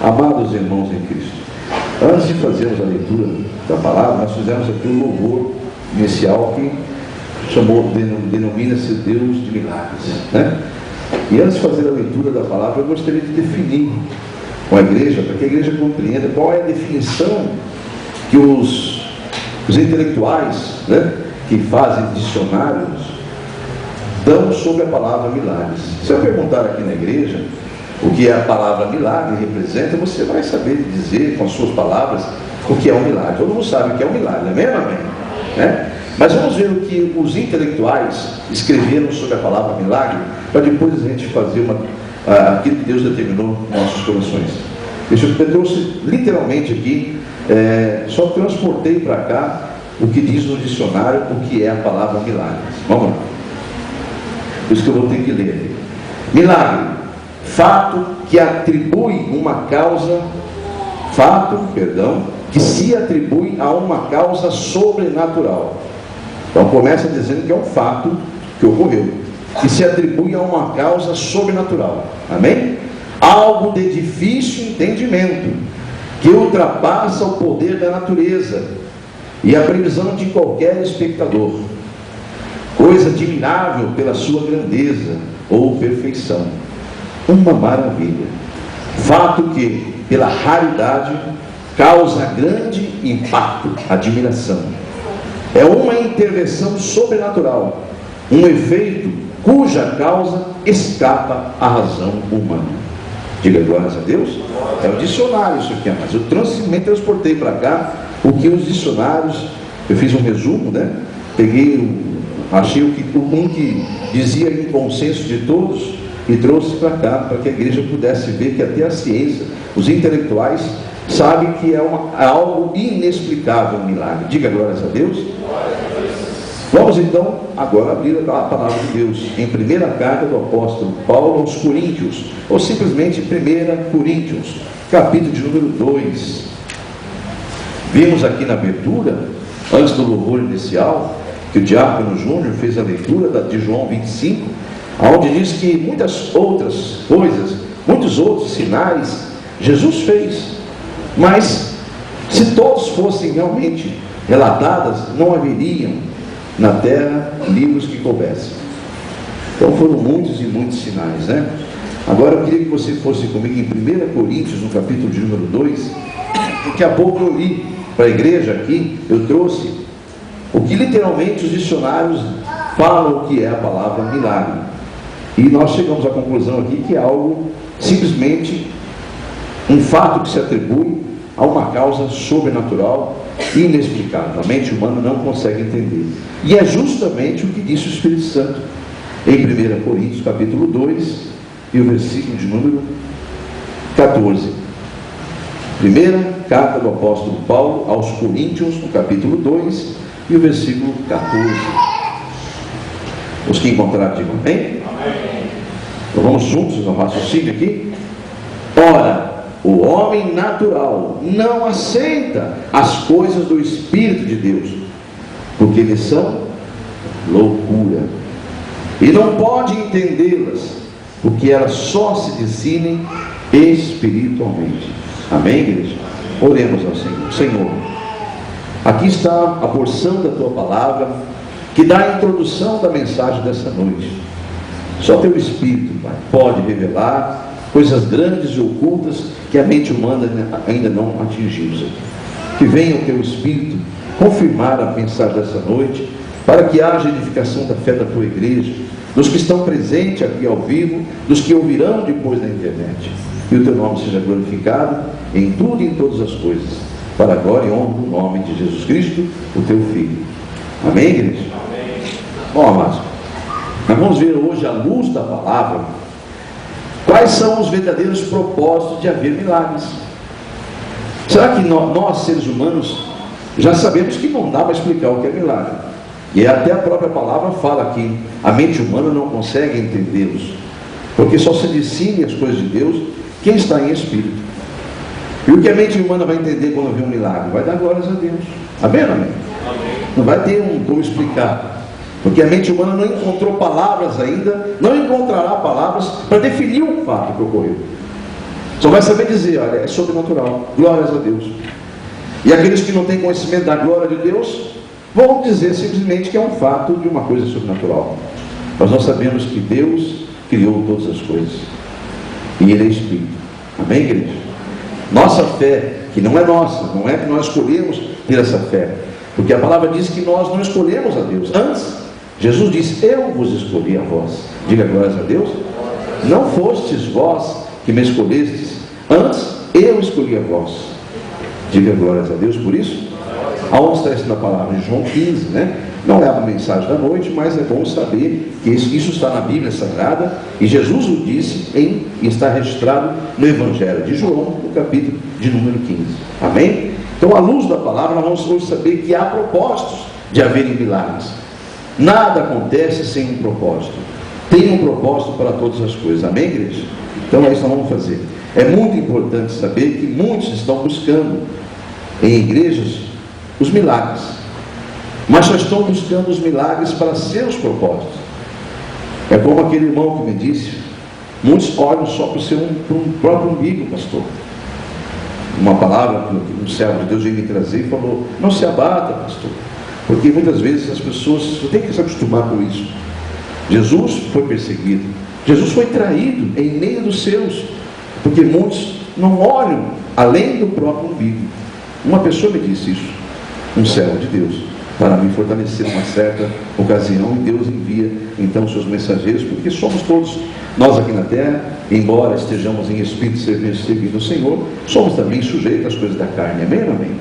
Amados irmãos em Cristo, antes de fazermos a leitura da palavra, nós fizemos aqui um louvor inicial que denomina-se Deus de milagres, né? E antes de fazer a leitura da palavra, eu gostaria de definir com a igreja, para que a igreja compreenda qual é a definição que os intelectuais, né, que fazem dicionários dão sobre a palavra milagres. Se eu perguntar aqui na igreja o que é a palavra milagre representa, você vai saber dizer com as suas palavras o que é um milagre. Todo mundo sabe o que é um milagre, não é mesmo, amém? Né? Mas vamos ver o que os intelectuais escreveram sobre a palavra milagre, para depois a gente fazer aquilo que Deus determinou nos nossos corações. Eu trouxe literalmente aqui, só transportei para cá o que diz no dicionário o que é a palavra milagre. Vamos lá. Por isso que eu vou ter que ler aqui. Milagre, fato que se atribui a uma causa sobrenatural. Então começa dizendo que é um fato que ocorreu, que se atribui a uma causa sobrenatural. Amém? Algo de difícil entendimento, que ultrapassa o poder da natureza e a previsão de qualquer espectador. Coisa admirável pela sua grandeza ou perfeição. Uma maravilha. Fato que, pela raridade, causa grande impacto, admiração. É uma intervenção sobrenatural, um efeito cuja causa escapa à razão humana. Diga glórias a Deus. É o dicionário isso aqui, mas eu transportei para cá o que os dicionários, eu fiz um resumo, né? Achei um que dizia em consenso de todos e trouxe para cá, para que a igreja pudesse ver que até a ciência, os intelectuais, sabem que é algo inexplicável, um milagre. Diga glórias a Deus. Vamos então agora abrir a palavra de Deus em primeira carta do apóstolo Paulo aos Coríntios, ou simplesmente 1 Coríntios, capítulo de número 2. Vimos aqui na abertura, antes do louvor inicial, que o diácono Júnior fez a leitura de João 25, onde diz que muitas outras coisas, muitos outros sinais Jesus fez, mas se todos fossem realmente relatadas, não haveriam na terra livros que coubessem. Então foram muitos e muitos sinais, né? Agora eu queria que você fosse comigo em 1 Coríntios, no capítulo de número 2. Daqui a pouco eu li para a igreja aqui, eu trouxe o que literalmente os dicionários falam que é a palavra milagre. E nós chegamos à conclusão aqui que é algo simplesmente um fato que se atribui a uma causa sobrenatural e inexplicável. A mente humana não consegue entender. E é justamente o que disse o Espírito Santo em 1 Coríntios capítulo 2 e o versículo de número 14. Primeira carta do apóstolo Paulo aos Coríntios, no capítulo 2 e o versículo 14. Os que encontraram, digam amém. Então vamos juntos no raciocínio aqui. Ora, o homem natural não aceita as coisas do Espírito de Deus, porque eles são loucura, e não pode entendê-las, porque elas só se ensinem espiritualmente. Amém, igreja? Oremos ao Senhor. Senhor, aqui está a porção da Tua palavra, que dá a introdução da mensagem dessa noite. Só Teu Espírito, Pai, pode revelar coisas grandes e ocultas que a mente humana ainda não atingimos. Que venha o Teu Espírito confirmar a mensagem dessa noite, para que haja edificação da fé da Tua igreja, dos que estão presentes aqui ao vivo, dos que ouvirão depois na internet. E o Teu nome seja glorificado em tudo e em todas as coisas, para a glória e honra do nome de Jesus Cristo, o Teu Filho. Amém, igreja? Amém. Bom, amados, nós vamos ver hoje, à luz da palavra, quais são os verdadeiros propósitos de haver milagres. Será que nós seres humanos, já sabemos que não dá para explicar o que é milagre? E até a própria palavra fala que a mente humana não consegue entendê-los, porque só se ensine as coisas de Deus quem está em espírito. E o que a mente humana vai entender quando vê um milagre? Vai dar glórias a Deus. Amém, amém? Amém. Não vai ter como explicar, porque a mente humana não encontrou palavras ainda, não encontrará palavras para definir o fato que ocorreu. Só vai saber dizer, olha, é sobrenatural, glórias a Deus. E aqueles que não têm conhecimento da glória de Deus, vão dizer simplesmente que é um fato de uma coisa sobrenatural. Mas nós sabemos que Deus criou todas as coisas. E Ele é Espírito. Amém, igreja? Nossa fé, que não é nossa, não é que nós escolhemos ter essa fé. Porque a palavra diz que nós não escolhemos a Deus. Antes, Jesus disse, eu vos escolhi a vós. Diga glórias a Deus. Não fostes vós que me escolhestes, antes eu escolhi a vós. Diga glórias a Deus por isso. Aonde está isso na palavra? Em João 15, né? Não é a mensagem da noite, mas é bom saber que isso está na Bíblia Sagrada, e Jesus o disse e está registrado no Evangelho de João, no capítulo de número 15. Amém? Então, à luz da palavra, nós vamos hoje saber que há propósitos de haverem milagres. Nada acontece sem um propósito. Tem um propósito para todas as coisas. Amém, igreja? Então é isso que nós vamos fazer. É muito importante saber que muitos estão buscando em igrejas os milagres, mas só estão buscando os milagres para seus propósitos. É como aquele irmão que me disse, muitos olham só para o seu próprio umbigo, pastor. Uma palavra que um servo de Deus veio me trazer e falou, não se abata, pastor, porque muitas vezes as pessoas, você tem que se acostumar com isso. Jesus foi perseguido, Jesus foi traído em meio dos seus, porque muitos não olham além do próprio umbigo. Uma pessoa me disse isso, um servo de Deus, para me fortalecer numa certa ocasião, e Deus envia então seus mensageiros, porque somos todos, nós aqui na terra, embora estejamos em espírito servindo o Senhor, somos também sujeitos às coisas da carne. Amém ou amém?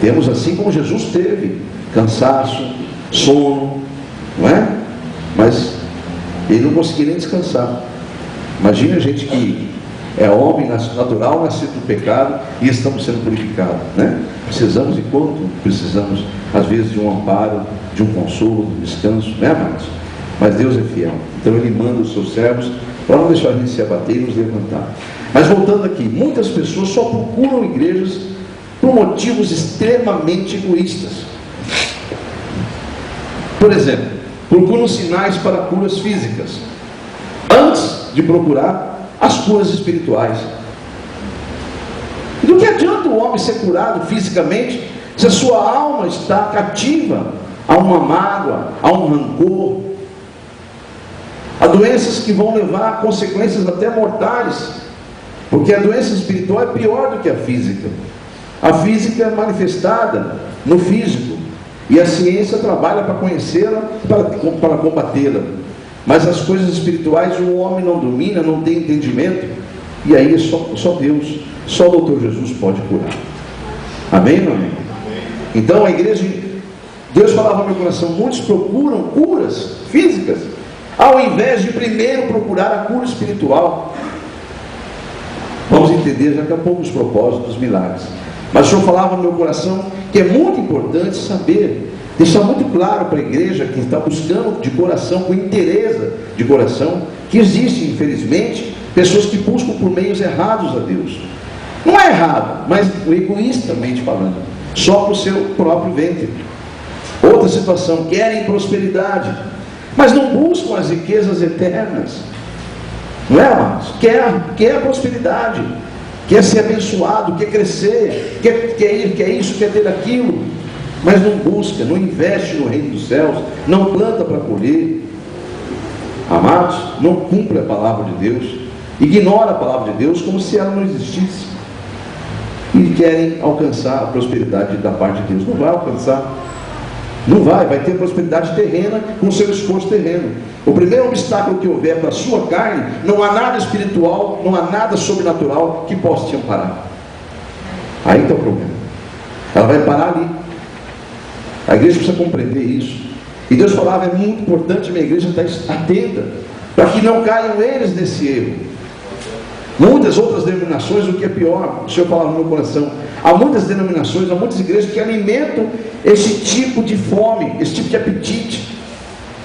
Temos, assim como Jesus teve, cansaço, sono, não é? Mas ele não conseguia nem descansar. Imagina a gente que é homem natural, nascido do pecado, e estamos sendo purificados, né? Precisamos, e quanto precisamos, às vezes, de um amparo, de um consolo, de um descanso, né, amados? Mas Deus é fiel, então Ele manda os seus servos para não deixar a gente se abater e nos levantar. Mas voltando aqui, muitas pessoas só procuram igrejas por motivos extremamente egoístas. Por exemplo, procuram sinais para curas físicas, antes de procurar as curas espirituais. E do que adianta o homem ser curado fisicamente, se a sua alma está cativa a uma mágoa, a um rancor, a doenças que vão levar a consequências até mortais, porque a doença espiritual é pior do que a física. A física é manifestada no físico, e a ciência trabalha para conhecê-la, para combatê-la. Mas as coisas espirituais o homem não domina, não tem entendimento, e aí é só Deus, só o Doutor Jesus pode curar. Amém, meu amigo? Então a igreja, Deus falava no meu coração, muitos procuram curas físicas, ao invés de primeiro procurar a cura espiritual. Vamos entender daqui a pouco os propósitos dos milagres. Mas o Senhor falava no meu coração que é muito importante saber, deixar muito claro para a igreja que está buscando de coração, com interesse de coração, que existe, infelizmente, pessoas que buscam por meios errados a Deus. Não é errado, mas egoístamente falando, só para o seu próprio ventre. Outra situação, querem prosperidade, mas não buscam as riquezas eternas. Não é, amados? Quer a prosperidade, quer ser abençoado, quer crescer, quer isso, quer ter aquilo, mas não busca, não investe no reino dos céus, não planta para colher. Amados, não cumpre a palavra de Deus, ignora a palavra de Deus como se ela não existisse, e querem alcançar a prosperidade da parte de Deus. Não vai alcançar, não vai ter prosperidade terrena com o seu esforço terreno. O primeiro obstáculo que houver para a sua carne, não há nada espiritual, não há nada sobrenatural que possa te amparar. Aí está o problema. Ela vai parar ali. A igreja precisa compreender isso. E Deus falava, é muito importante a minha igreja estar atenta, para que não caiam eles nesse erro. Muitas outras denominações, o que é pior, o Senhor falava no meu coração, há muitas denominações, há muitas igrejas que alimentam esse tipo de fome, esse tipo de apetite,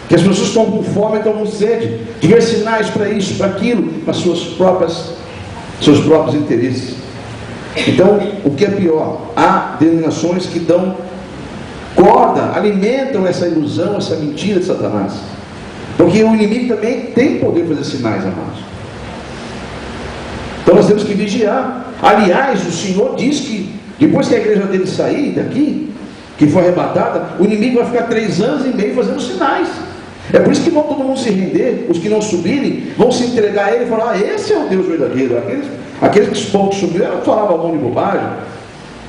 que as pessoas estão com fome, estão com sede, de ver sinais para isso, para aquilo, para seus próprios interesses. Então, o que é pior, há denominações que dão corda, alimentam essa ilusão, essa mentira de Satanás, porque o inimigo também tem poder de fazer sinais, amados. Então nós temos que vigiar. Aliás, o Senhor diz que depois que a igreja dele sair daqui, que foi arrebatada, o inimigo vai ficar 3 anos e meio fazendo sinais. É por isso que vão todo mundo se render. Os que não subirem vão se entregar a ele e falar: esse é o Deus verdadeiro. Aqueles que os povos subiram, eles falavam um monte de bobagem,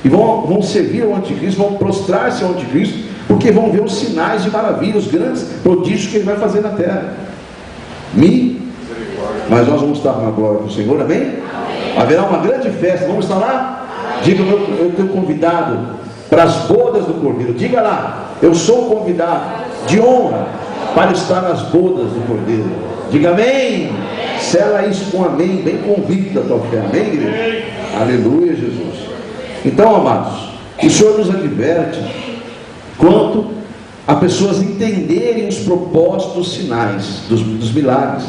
e vão servir ao anticristo, vão prostrar-se ao anticristo, porque vão ver os sinais de maravilha, os grandes prodígios que ele vai fazer na terra. Mas nós vamos estar na glória do Senhor, amém? Amém. Haverá uma grande festa, vamos estar lá? Diga: eu tenho convidado para as bodas do Cordeiro. Diga lá: eu sou convidado de honra para estar nas bodas do Cordeiro. Diga amém. Sela isso com amém, bem convicto da tua fé, amém, igreja? Aleluia, Jesus. Então, amados, o Senhor nos adverte quanto a pessoas entenderem os propósitos dos sinais, dos milagres.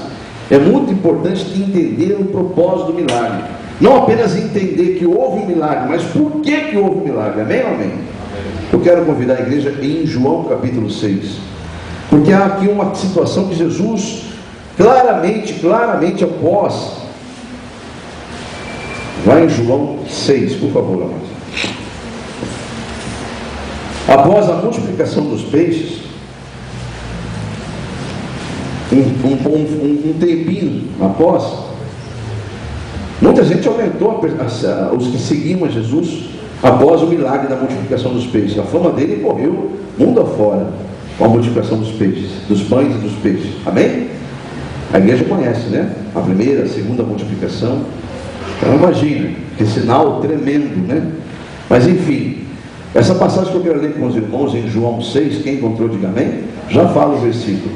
É muito importante entender o propósito do milagre. Não apenas entender que houve um milagre, mas por que houve um milagre, amém ou amém? Eu quero convidar a igreja em João capítulo 6, porque há aqui uma situação que Jesus claramente após, vai em João 6, por favor, amados. Após a multiplicação dos peixes, um tempinho após, muita gente aumentou os que seguiam a Jesus após o milagre da multiplicação dos peixes. A fama dele correu mundo afora com a multiplicação dos peixes, dos pães e dos peixes, amém? A igreja conhece, né? A primeira, a segunda multiplicação. Então imagina, que sinal tremendo, né? Mas enfim, essa passagem que eu quero ler com os irmãos em João 6, quem encontrou, diga amém, já fala o versículo.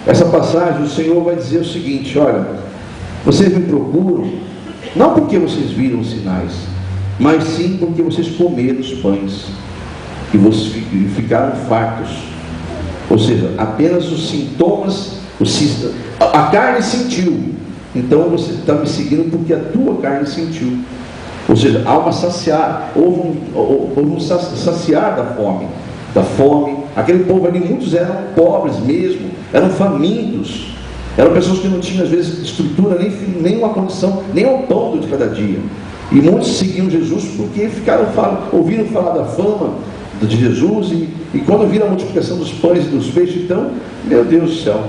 Essa passagem, o Senhor vai dizer o seguinte: olha, vocês me procuram, não porque vocês viram os sinais, mas sim porque vocês comeram os pães e ficaram fartos. Ou seja, apenas os sintomas, a carne sentiu, então você está me seguindo porque a tua carne sentiu. Ou seja, há uma saciar, houve um saciar da fome. Aquele povo ali, muitos eram pobres mesmo, eram famintos, eram pessoas que não tinham às vezes estrutura, nem uma condição, nem ao pão de cada dia. E muitos seguiam Jesus porque ouviram falar da fama de Jesus, e quando viram a multiplicação dos pães e dos peixes, então, meu Deus do céu.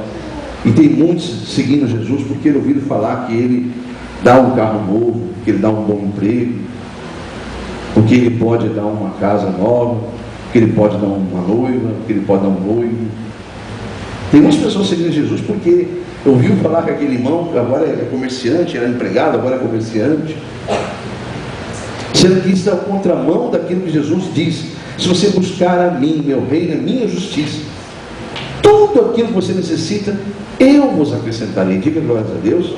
E tem muitos seguindo Jesus porque ouviram falar que ele dá um carro novo, que ele dá um bom emprego, porque ele pode dar uma casa nova, que ele pode dar uma noiva, que ele pode dar um noivo. Tem muitas pessoas seguindo Jesus porque ouviu falar que aquele irmão agora é comerciante, era empregado, agora é comerciante, sendo que isso é a contramão daquilo que Jesus diz: se você buscar a mim, meu reino, a minha justiça, tudo aquilo que você necessita, eu vos acrescentarei. Diga glórias a Deus.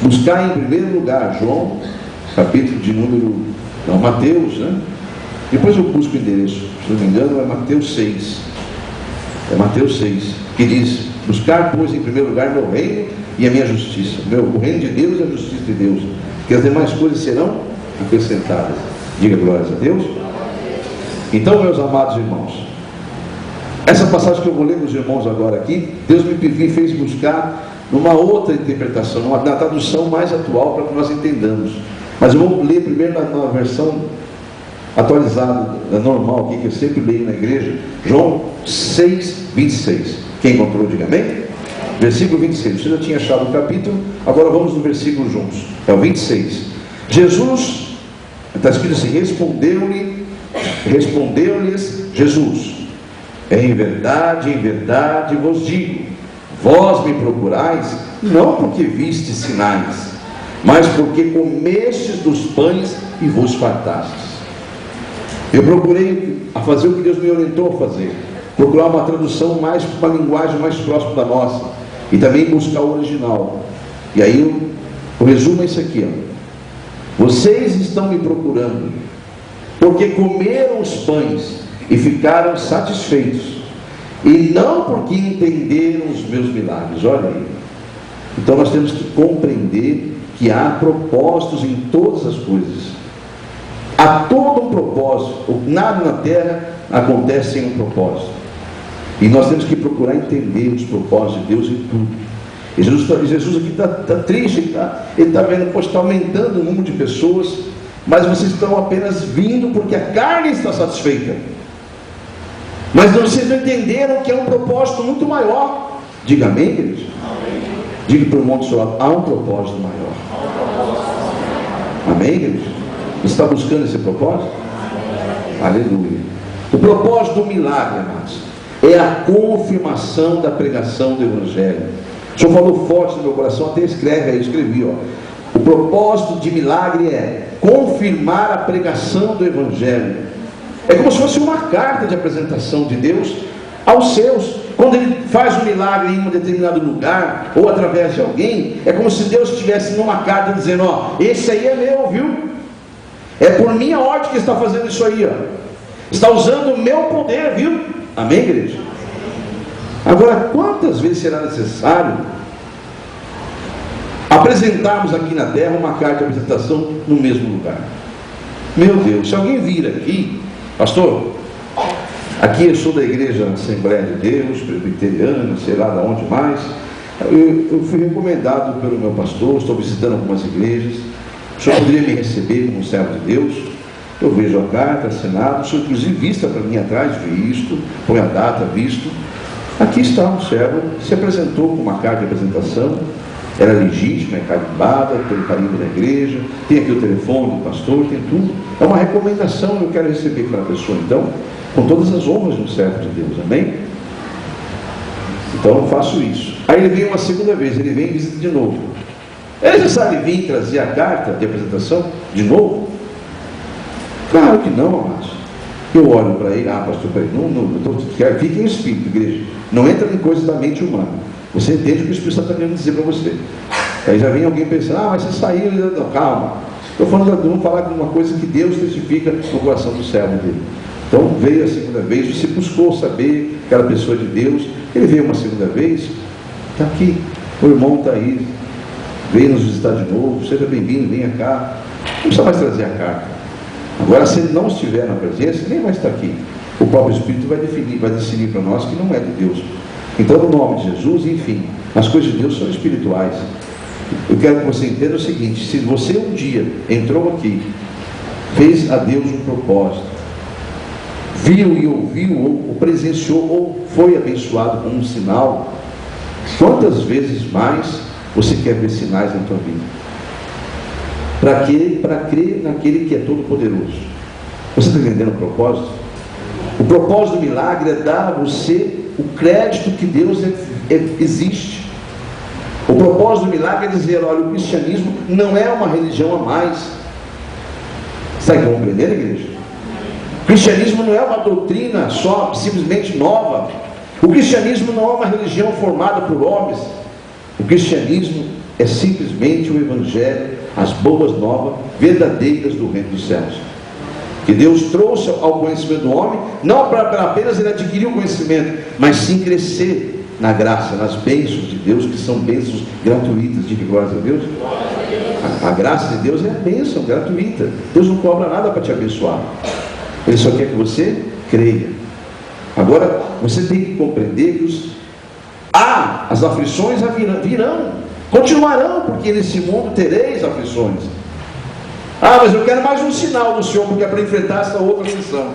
Buscar em primeiro lugar, João, capítulo de Mateus, né? Depois eu busco o endereço, se não me engano é Mateus 6. É Mateus 6, que diz: buscar, pois, em primeiro lugar meu reino e a minha justiça. O reino de Deus e a justiça de Deus, que as demais coisas serão acrescentadas. Diga glórias a Deus. Então, meus amados irmãos, essa passagem que eu vou ler com os irmãos agora aqui, Deus me fez buscar numa outra interpretação, na tradução mais atual, para que nós entendamos. Mas eu vou ler primeiro na versão atualizada, normal aqui, que eu sempre leio na igreja, João 6, 26. Quem encontrou, diga amém. Versículo 26. Você já tinha achado o capítulo, agora vamos no versículo juntos. É o 26. Jesus, está escrito assim: respondeu-lhes Jesus: em verdade vos digo, vós me procurais, não porque vistes sinais, mas porque comestes dos pães e vos fartastes. Eu procurei a fazer o que Deus me orientou a fazer, procurar uma tradução uma linguagem mais próxima da nossa, e também buscar o original. E aí o resumo é isso aqui, ó: vocês estão me procurando porque comeram os pães e ficaram satisfeitos, e não porque entenderam os meus milagres. Olha aí. Então nós temos que compreender que há propósitos em todas as coisas. Há todo um propósito. Nada na terra acontece sem um propósito, e nós temos que procurar entender os propósitos de Deus em tudo. E Jesus aqui está triste, ele está vendo, poxa, está aumentando o número de pessoas, mas vocês estão apenas vindo porque a carne está satisfeita. Mas vocês não entenderam que é um propósito muito maior. Diga amém, queridos? Diga para o irmão do seu lado, há um propósito maior. Amém, queridos? Você está buscando esse propósito? Aleluia. O propósito do milagre, amados, é a confirmação da pregação do Evangelho. O Senhor falou forte no meu coração, até escreve aí, escrevi, ó. O propósito de milagre é confirmar a pregação do Evangelho. É como se fosse uma carta de apresentação de Deus aos seus. Quando Ele faz um milagre em um determinado lugar, ou através de alguém, é como se Deus estivesse numa carta dizendo, ó, esse aí é meu, viu? É por minha ordem que está fazendo isso aí, ó. Está usando o meu poder, viu? Amém, igreja? Agora, quantas vezes será necessário apresentarmos aqui na terra uma carta de apresentação no mesmo lugar? Meu Deus, se alguém vir aqui, pastor, aqui eu sou da igreja Assembleia de Deus, presbiteriana, sei lá de onde mais, eu fui recomendado pelo meu pastor, estou visitando algumas igrejas, o senhor poderia me receber como servo de Deus? Eu vejo a carta assinada, o senhor inclusive vista para mim atrás, visto, põe a data, visto. Aqui está um servo, se apresentou com uma carta de apresentação, era legítima, é carimbada, tem o carimbo da igreja, tem aqui o telefone do pastor, tem tudo. É uma recomendação que eu quero receber para a pessoa, então, com todas as honras de um servo de Deus, amém? Então eu faço isso. Aí ele vem uma segunda vez, ele vem e visita de novo. É necessário vir trazer a carta de apresentação de novo? Claro que não, amados. Eu olho para ele, pastor, fique em espírito, igreja. Não entra em coisas da mente humana. Você entende o que o Espírito Santo está querendo dizer para você. Aí já vem alguém pensando, mas você saiu, não, calma. Estou falando, vamos falar de uma coisa que Deus testifica no coração do servo dele. Então veio a segunda vez, você buscou saber aquela pessoa de Deus, ele veio uma segunda vez, está aqui, o irmão está aí, veio nos visitar de novo, seja bem-vindo, venha cá. Não precisa mais trazer a carta. Agora, se ele não estiver na presença, nem vai estar aqui. O próprio Espírito vai decidir para nós que não é de Deus. Então, no nome de Jesus, enfim, as coisas de Deus são espirituais. Eu quero que você entenda o seguinte: se você um dia entrou aqui, fez a Deus um propósito, viu e ouviu, ou presenciou, ou foi abençoado com um sinal, quantas vezes mais você quer ver sinais na tua vida? Para quê? Para crer naquele que é todo poderoso. Você está entendendo o propósito? O propósito do milagre é dar a você o crédito que Deus existe. O propósito do milagre é dizer, olha, o cristianismo não é uma religião a mais. Você está compreendendo, igreja? O cristianismo não é uma doutrina só, simplesmente nova. O cristianismo não é uma religião formada por homens. O cristianismo é simplesmente o evangelho, as boas novas verdadeiras do reino dos céus, que Deus trouxe ao conhecimento do homem, não para apenas ele adquirir o conhecimento, mas sim crescer na graça, nas bênçãos de Deus, que são bênçãos gratuitas. Diga glória a Deus. A graça de Deus é a bênção gratuita. Deus não cobra nada para te abençoar, Ele só quer que você creia. Agora você tem que compreender que as aflições virão, continuarão, porque nesse mundo tereis aflições. Mas eu quero mais um sinal do Senhor, porque é para enfrentar essa outra aflição,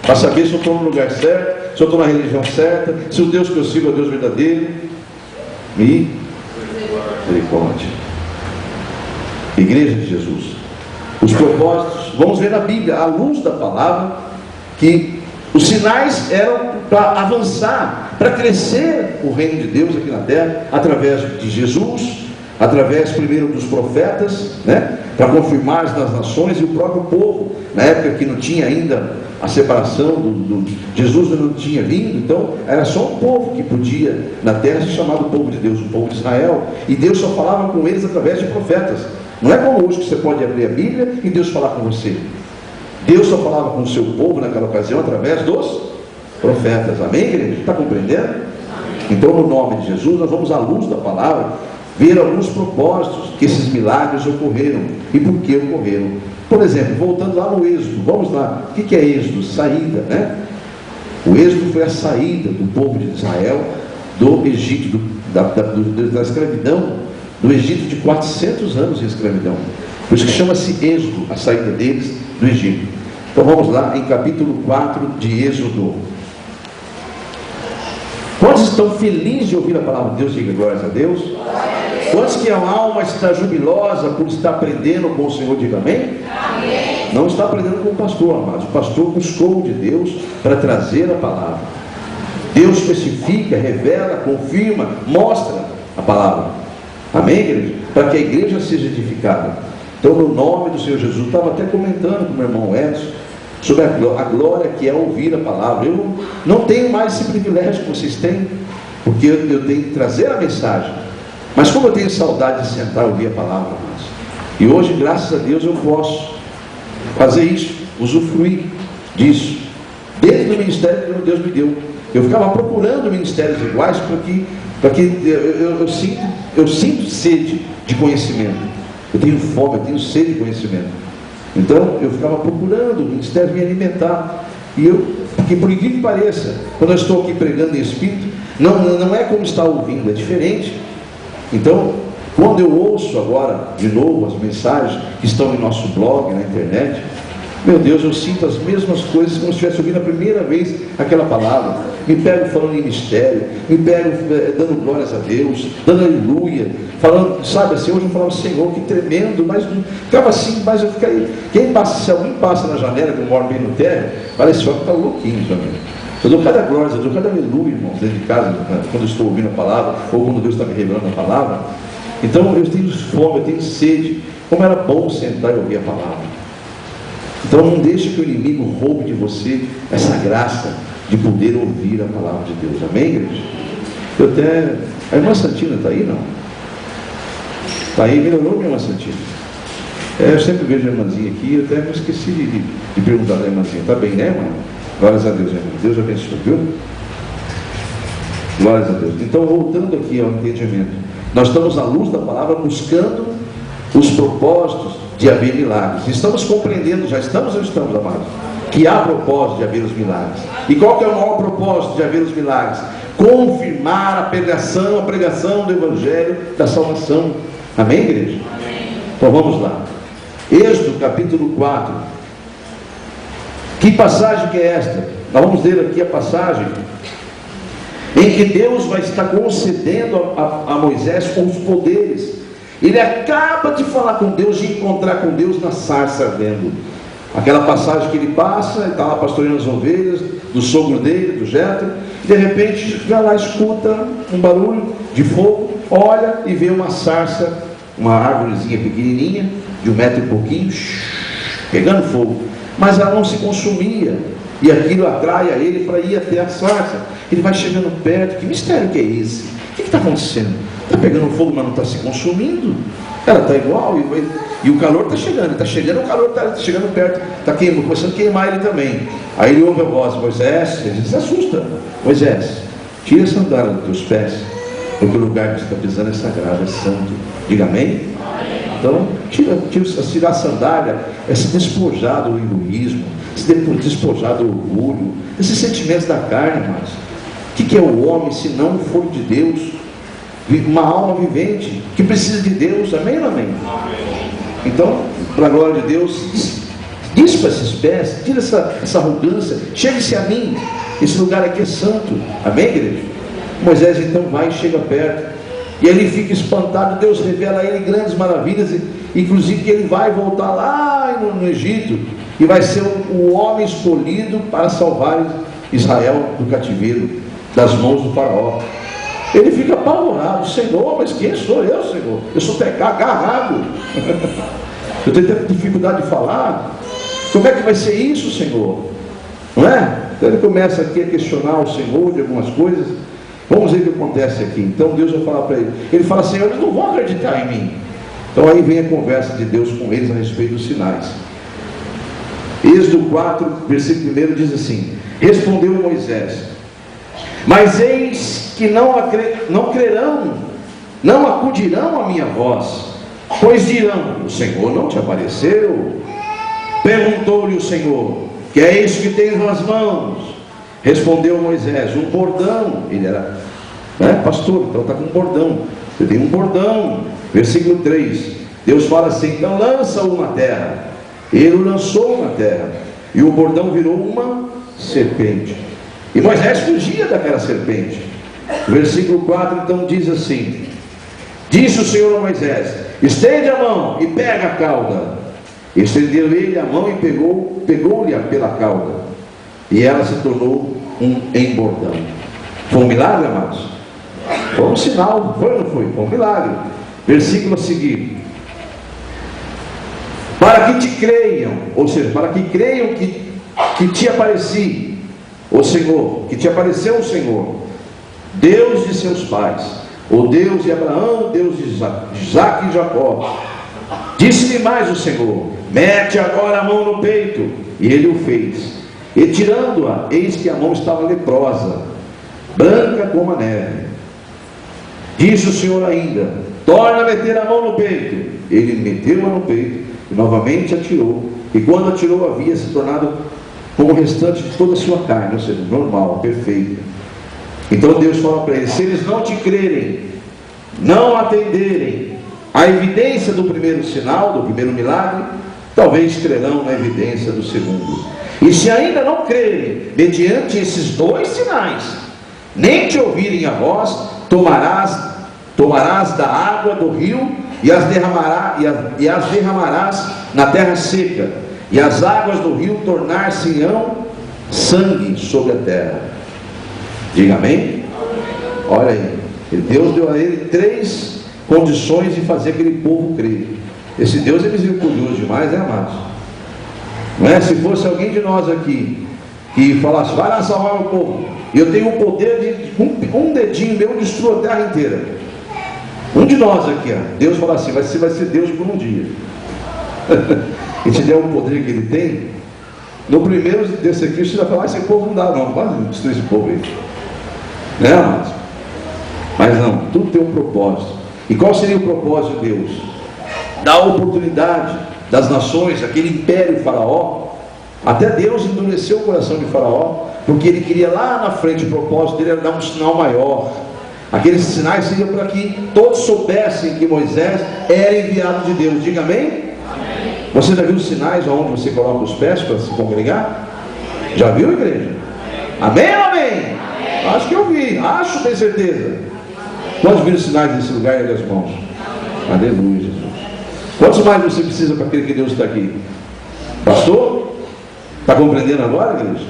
para saber se eu estou no lugar certo, se eu estou na religião certa, se o Deus que eu sigo é o Deus verdadeiro. Misericórdia. Igreja de Jesus, os propósitos, vamos ver na Bíblia, à luz da palavra, que os sinais eram para avançar, para crescer o reino de Deus aqui na terra, através de Jesus, através primeiro dos profetas, né? Para confirmar nas nações e o próprio povo, na época que não tinha ainda a separação, Jesus não tinha vindo, então era só um povo que podia na terra ser chamado povo de Deus, o povo de Israel, e Deus só falava com eles através de profetas. Não é como hoje que você pode abrir a Bíblia e Deus falar com você. Deus só falava com o seu povo naquela ocasião através dos profetas. Amém, igreja? Está compreendendo? Então, no nome de Jesus, nós vamos à luz da palavra ver alguns propósitos que esses milagres ocorreram e por que ocorreram. Por exemplo, voltando lá no Êxodo, vamos lá. O que é Êxodo? Saída, né? O Êxodo foi a saída do povo de Israel do Egito, da escravidão, do Egito, de 400 anos de escravidão. Por isso que chama-se Êxodo, a saída deles do Egito. Então vamos lá em capítulo 4 de Êxodo. Quantos estão felizes de ouvir a palavra de Deus? Diga glórias a Deus. Quantos que a alma está jubilosa por estar aprendendo com o Senhor? Diga amém. Amém. Não está aprendendo com o pastor, amados. O pastor buscou de Deus para trazer a palavra. Deus especifica, revela, confirma, mostra a palavra. Amém, igreja? Para que a igreja seja edificada. Então, no nome do Senhor Jesus, estava até comentando com o meu irmão Edson sobre a glória que é ouvir a palavra. Eu não tenho mais esse privilégio que vocês têm, porque eu tenho que trazer a mensagem. Mas como eu tenho saudade de sentar e ouvir a palavra, amados, e hoje, graças a Deus, eu posso fazer isso, usufruir disso, dentro do ministério que Deus me deu. Eu ficava procurando ministérios iguais para que eu sinto sede de conhecimento. Eu tenho fome, eu tenho sede de conhecimento. Então eu ficava procurando o ministério me alimentar. Porque por incrível que pareça, quando eu estou aqui pregando em Espírito, não é como estar ouvindo, é diferente. Então, quando eu ouço agora de novo as mensagens que estão em nosso blog, na internet, meu Deus, eu sinto as mesmas coisas como se estivesse ouvindo a primeira vez aquela palavra. Me pego falando em mistério, me pego dando glórias a Deus, dando aleluia, falando, sabe assim, hoje eu falava, Senhor, que tremendo, mas ficava assim, mas eu ficaria, se alguém passa na janela, que eu moro bem no térreo, parece que está louquinho também. Eu dou cada glória, eu dou cada aleluia, irmãos, dentro de casa, quando eu estou ouvindo a palavra, ou quando Deus está me revelando a palavra. Então eu tenho fome, eu tenho sede, como era bom sentar e ouvir a palavra. Então não deixe que o inimigo roube de você essa graça de poder ouvir a palavra de Deus. Amém, igreja? A irmã Santina está aí, não? Está aí, melhorou, minha irmã Santina? Eu sempre vejo a irmãzinha aqui, eu até me esqueci de perguntar da irmãzinha. Está bem, né, irmã? Glórias a Deus, irmã. Deus abençoe, viu? Glórias a Deus. Então, voltando aqui ao entendimento, nós estamos à luz da palavra buscando os propósitos de haver milagres. Estamos compreendendo, já estamos ou estamos, amados, que há propósito de haver os milagres. E qual que é o maior propósito de haver os milagres? Confirmar a pregação do Evangelho da salvação. Amém, igreja? Amém. Então vamos lá. Êxodo capítulo 4. Que passagem que é esta? Nós vamos ler aqui a passagem em que Deus vai estar concedendo a Moisés os poderes. Ele acaba de falar com Deus, de encontrar com Deus na sarça ardendo. Aquela passagem que ele passa, ele está lá pastoreando as ovelhas do sogro dele, do Jetro, e de repente vai lá, escuta um barulho de fogo, olha e vê uma sarça, uma árvorezinha pequenininha, de 1 metro e pouquinho, pegando fogo, mas ela não se consumia, e aquilo atrai a ele para ir até a sarça. Ele vai chegando perto, que mistério que é esse? O que está acontecendo? Está pegando fogo, mas não está se consumindo. Ela está igual, e o calor está chegando, o calor está chegando perto, está começando a queimar ele também. Aí ele ouve a voz, Moisés, ele se assusta. Moisés, tira a sandália dos teus pés, porque o lugar que você está pisando é sagrado, é santo. Diga amém? Então, tirar a sandália, é se despojar do egoísmo, se despojar do orgulho, esses sentimentos da carne, mas o que é o homem se não for de Deus? Uma alma vivente que precisa de Deus, amém ou amém? Então, para a glória de Deus, dispa esses pés, tira essa arrogância, chegue-se a mim, esse lugar aqui é santo, amém, igreja? Moisés então vai e chega perto, e ele fica espantado. Deus revela a ele grandes maravilhas, inclusive que ele vai voltar lá no Egito, e vai ser o homem escolhido para salvar Israel do cativeiro, das mãos do faraó. Ele fica apavorado, Senhor, mas quem sou eu, Senhor? Eu sou agarrado. Eu tenho dificuldade de falar. Como é que vai ser isso, Senhor? Não é? Então ele começa aqui a questionar o Senhor de algumas coisas. Vamos ver o que acontece aqui. Então Deus vai falar para ele. Ele fala, Senhor, eles não vão acreditar em mim. Então aí vem a conversa de Deus com eles a respeito dos sinais. Êxodo 4, versículo 1 diz assim: respondeu Moisés, mas eis que não crerão, não acudirão à minha voz, pois dirão, o Senhor não te apareceu. Perguntou-lhe o Senhor, que é isso que tens nas mãos? Respondeu Moisés, um bordão. Ele era Pastor, então está com um bordão. Você tem um bordão. Versículo 3. Deus fala assim: então lança-o na terra. Ele o lançou na terra, e o bordão virou uma serpente. E Moisés fugia daquela serpente. Versículo 4 então diz assim: disse o Senhor a Moisés: estende a mão e pega a cauda. Estendeu ele a mão e pegou-lhe pela cauda, e ela se tornou um embordão. Foi um milagre, amados? Foi um sinal, foi ou não foi? Foi um milagre. Versículo a seguir: para que te creiam, ou seja, para que creiam que te apareci o Senhor, que te apareceu o Senhor, Deus de seus pais, o Deus de Abraão, Deus de Isaque e Jacó. Disse-lhe mais o Senhor: mete agora a mão no peito. E ele o fez, e tirando-a, eis que a mão estava leprosa, branca como a neve. Disse o Senhor ainda: torna a meter a mão no peito. Ele meteu-a no peito e novamente atirou, e quando atirou havia se tornado como o restante de toda a sua carne, ou seja, normal, perfeita. Então Deus fala para ele: se eles não te crerem, não atenderem à evidência do primeiro sinal, do primeiro milagre, talvez crerão na evidência do segundo. E se ainda não crerem mediante esses dois sinais, nem te ouvirem a voz, tomarás da água do rio e as derramarás na terra seca, e as águas do rio tornar-se-ão sangue sobre a terra. Diga amém? Olha aí, Deus deu a ele 3 condições de fazer aquele povo crer. Esse Deus é misericordioso demais, né, amados? Não é? Se fosse alguém de nós aqui que falasse: vai lá salvar o povo, e eu tenho o poder de um dedinho meu destruir a terra inteira. Um de nós aqui, Deus fala assim: vai ser Deus por um dia. E te der o poder que ele tem, no primeiro desse aqui você vai falar: esse povo não dá, não, quase destruir esse povo aí. Né, amados? Mas não, tudo tem um propósito. E qual seria o propósito de Deus? Dar a oportunidade das nações, aquele império faraó. Até Deus endureceu o coração de Faraó, porque ele queria lá na frente, o propósito dele era dar um sinal maior. Aqueles sinais seriam para que todos soubessem que Moisés era enviado de Deus. Diga amém? Amém. Você já viu os sinais onde você coloca os pés para se congregar? Amém. Já viu, igreja? Amém ou amém? Amém? Acho que eu vi, tenho certeza. Quantos viram os sinais desse lugar e das mãos? Amém. Aleluia, Jesus. Quantos mais você precisa para crer que Deus está aqui? Pastor? Está compreendendo agora, igreja?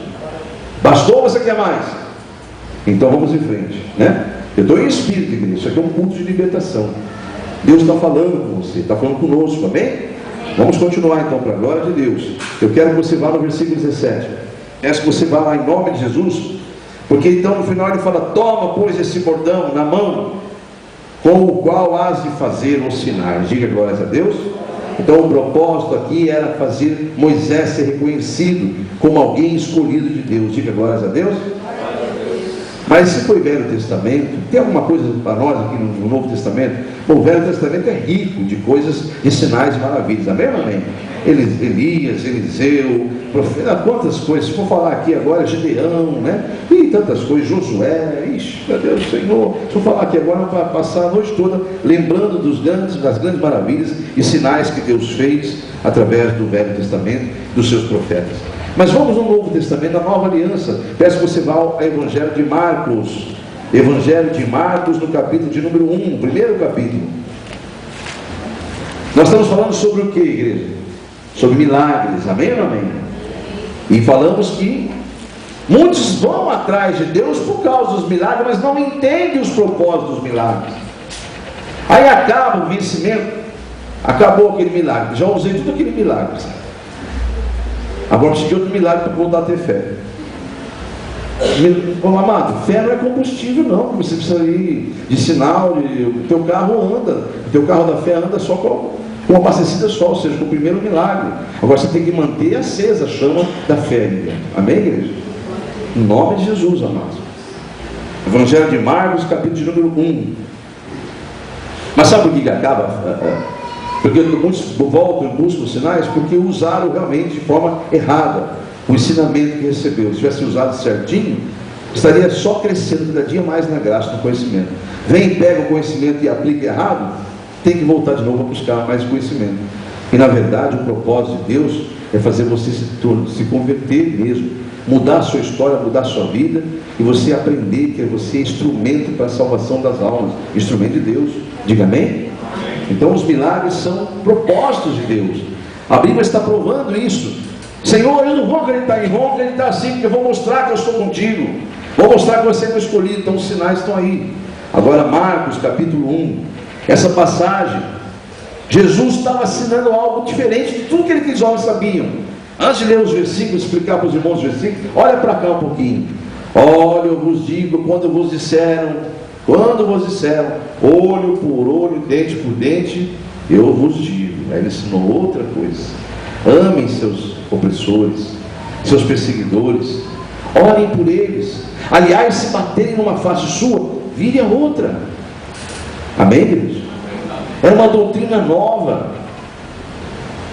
Bastou ou você quer mais? Então vamos em frente, né? Eu estou em espírito, igreja. Isso aqui é um culto de libertação. Deus está falando com você, está falando conosco, amém? Vamos continuar então, para a glória de Deus. Eu quero que você vá no versículo 17. Peço que você vá lá em nome de Jesus, porque então no final ele fala: toma, pois, esse bordão na mão, com o qual has de fazer os sinais. Diga glórias a Deus. Então o propósito aqui era fazer Moisés ser reconhecido como alguém escolhido de Deus. Diga glórias a Deus. Mas se foi Velho Testamento, tem alguma coisa para nós aqui no Novo Testamento? Bom, o Velho Testamento é rico de coisas, de sinais e maravilhas. Amém ou amém? Elias, Eliseu, profeta, quantas coisas. Se for falar aqui agora, Gideão, né? E tantas coisas, Josué, ixi, meu Deus do Senhor. Se for falar aqui agora, para passar a noite toda lembrando das grandes maravilhas e sinais que Deus fez através do Velho Testamento, dos seus profetas. Mas vamos no Novo Testamento, na Nova Aliança. Peço que você vá ao Evangelho de Marcos. Evangelho de Marcos, no capítulo de número 1, primeiro capítulo. Nós estamos falando sobre o que, igreja? Sobre milagres, amém ou não amém? E falamos que muitos vão atrás de Deus por causa dos milagres, mas não entendem os propósitos dos milagres. Aí acaba o vencimento, acabou aquele milagre, já usei tudo aquele milagre. Agora precisa de outro milagre para voltar a ter fé. Amado, fé não é combustível não, você precisa ir de sinal, o teu carro anda, o teu carro da fé anda só com abastecida só, ou seja, com o primeiro milagre. Agora você tem que manter acesa a chama da fé, igreja. Amém, igreja? Em nome de Jesus, amados. Evangelho de Marcos, capítulo de número 1. Mas sabe por que acaba? Porque muitos voltam e buscam os sinais porque usaram realmente de forma errada o ensinamento que recebeu. Se tivesse usado certinho, estaria só crescendo cada dia mais na graça, no conhecimento. Vem e pega o conhecimento e aplica errado, tem que voltar de novo a buscar mais conhecimento. E na verdade o propósito de Deus é fazer você se converter mesmo, mudar a sua história, mudar a sua vida, e você aprender que você é instrumento para a salvação das almas, instrumento de Deus. Diga amém? Então os milagres são propósitos de Deus. A Bíblia está provando isso. Senhor, eu não vou acreditar em vão, vou acreditar assim, porque eu vou mostrar que eu estou contigo, vou mostrar que você é meu escolhido. Então os sinais estão aí. Agora Marcos capítulo 1, essa passagem, Jesus estava assinando algo diferente de tudo que aqueles homens sabiam. Antes de ler os versículos, explicar para os irmãos os versículos, olha para cá um pouquinho. Olha, eu vos digo, quando vos disseram, olho por olho, dente por dente, eu vos digo. Aí ele ensinou outra coisa: amem seus opressores, seus perseguidores, orem por eles. Aliás, se baterem numa face sua, vire a outra. Amém, igreja? É uma doutrina nova.